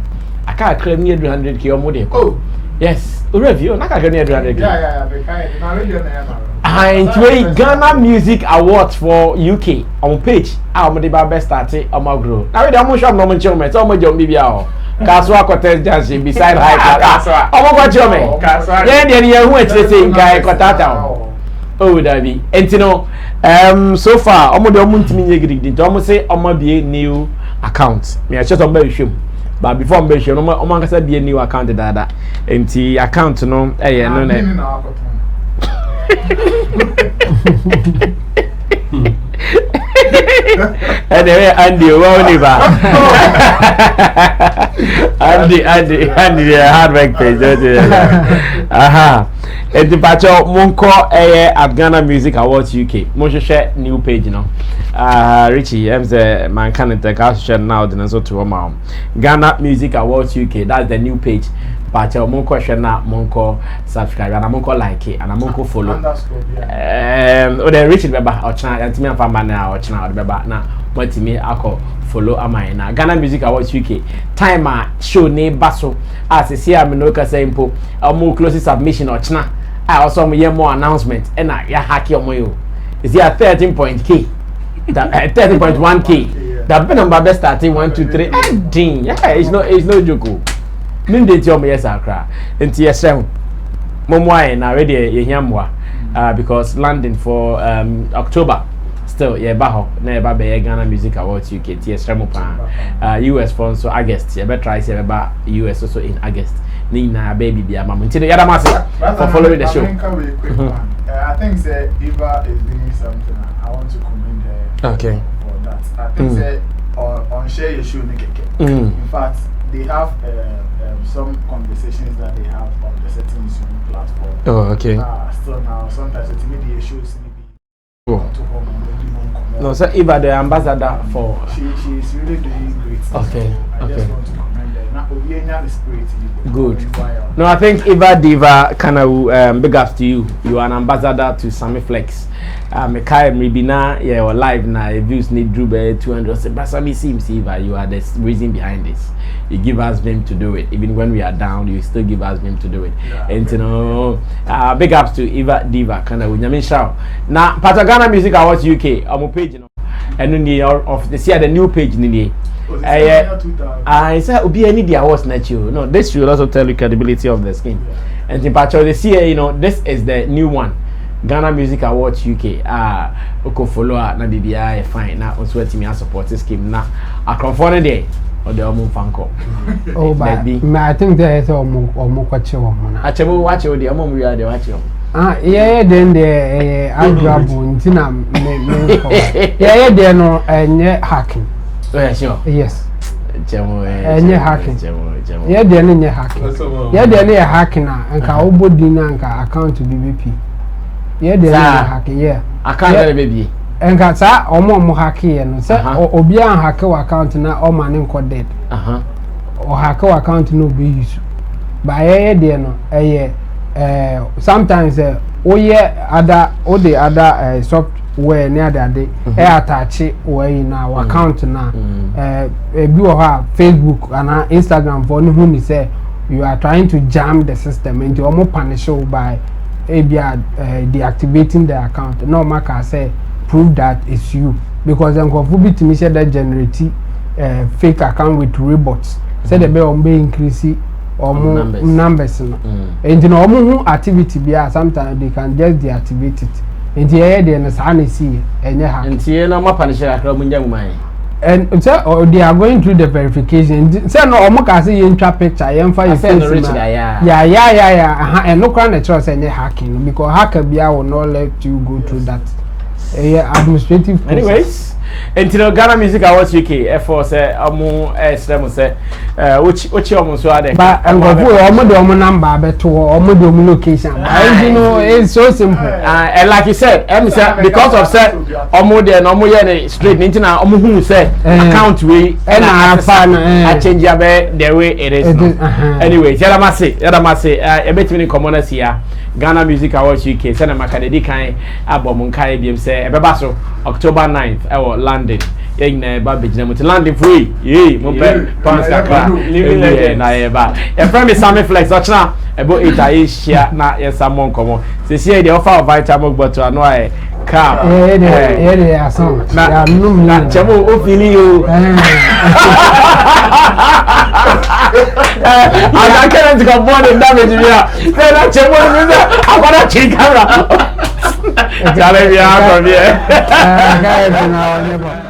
Aka kra ni 200k omo de ko. Yes, review na ka kra ni 200k. Yeah, be kai. Na radio na ya na. And Ghana Music Awards for UK on page. Omo de ba best start omo grow. Na we dey omo shop no mo nchi om. So omo jom bibia o. Kaswa Cotes Jansi beside High Kaswa. Oh, what you mean? Kaswa. Yeah, you who actually say Guy Kotata. Oh, Davi. And you know, so far, almost the month me gidi. Almost say almost be a new account. Me I just on be show. But before be show, almost say be a new account that. And the account no, no. Anyway, Andy, Andy, hard work page. Aha. And the patcho Monko at Ghana Music Awards UK. Moshe share new page now. Richie, I'm the man can take us share now the so to mom. Ghana Music Awards UK. That's the new page. But Monko share now, Monko subscribe and Monko like it and Monko follow. Oh, the Richie Beba or China and me and Famana or China or Beba now. What to me, I call follow Amina. Ghana Music Awards UK. Timer show ne basso. As I see, I'm no Kasempo. A more closest submission or China. I also hear more announcement. And I hack your moyo. Is here 13.k. 13.1k. The number best starting 1, 2, 3. Ding. Yeah, it's no joke. Mindy tell me yes, I cry. And TSM. Momwa and already a yamwa. Because landing for October. Still, yeah, Baho, never be Ghana Music Awards UK, TSM US for so August. Yeah, better try say about US also in August. Nina baby be a mom. Until the other massive for following the show. I think say Eva is doing something. I want to commend her okay. for that. I think say on share your show. In fact, they have some conversations that they have on the certain Zoom platform. Oh, okay. Still now, sometimes it's media shows. No, so Eva the ambassador for. She's really doing great. Okay. I just want to commend her. Now, the spirit. Good. No, I think Eva Diva kind big ups to you. You are an ambassador to Sammy Flex. Mekai Mribina, yeah, or live now. Views need Drew 200. But Sammy seems Eva, you are the reason behind this. You give us vim to do it. Even when we are down, you still give us vim to do it. Yeah, and you know, big ups to Eva Diva. Now, Ghana Music Awards UK. I'm a page, you know, and then the new page in the I said, "Obi any the awards not you." No, this should also tell you credibility of the scheme. Yeah. And in part of the CA, you know, this is the new one. Ghana Music Awards UK oko follow na bibia fine na also atimi support scheme na akrofo dey or the omo fanko. Oh, but I think there is omo kwache omo na. Achebo wache odi omo wi ade wache omo. Yeah, then the adwabu ntina yeah there no enye hacking. Oh yeah, sure. Yes. Jemo enye hacking. Jemo. Yeah there enye hacking. Yeah there enye hacking na nka obodi na nka account BBP. Yeah there enye hacking yeah. Account BBP. Enka sa omo hacking ye no say obi an hack wa account na o man nko dead. O hack wa account no be use. Ba yeah there no sometimes other software near the day attach where in our account now Facebook and Instagram for who say you are trying to jam the system and you more punish by deactivating the account. No matter say prove that it's you because then confubit me say that generate fake account with robots say the be increase numbers no and you know activity be sometimes they can just deactivate it and here they na say see enye hack and here na punish akra munja mumai and so they are going through the verification say no omo ka say you ntwa picture you fa yeah and no can trust enye hacking because hacker bia will not let you go through that administrative process. Anyways, until Ghana Music Awards UK, for say amu SRM say which almost so are but and go omo number beto omo the location. You know it's so simple. And like you said, because of say omo there no omo here straight into na omo who say account we and I change the way it is. Anyway, yada mase e betimi commoners here. Ghana Music Awards UK send am akadedi kan album kai biem say e beba so October 9th e London yen na ba begina mo London free mo pe pounds kakra living legend na e ba e friend me Sammy Flex ochna e bo 8 Asia na ye samon komo se see dey offer vitamin bottle ano ai car yeah so na num na chemo o fili yo I can't go more than damage here. Then I check one minute. I want to check camera. Tell me, I'm from here.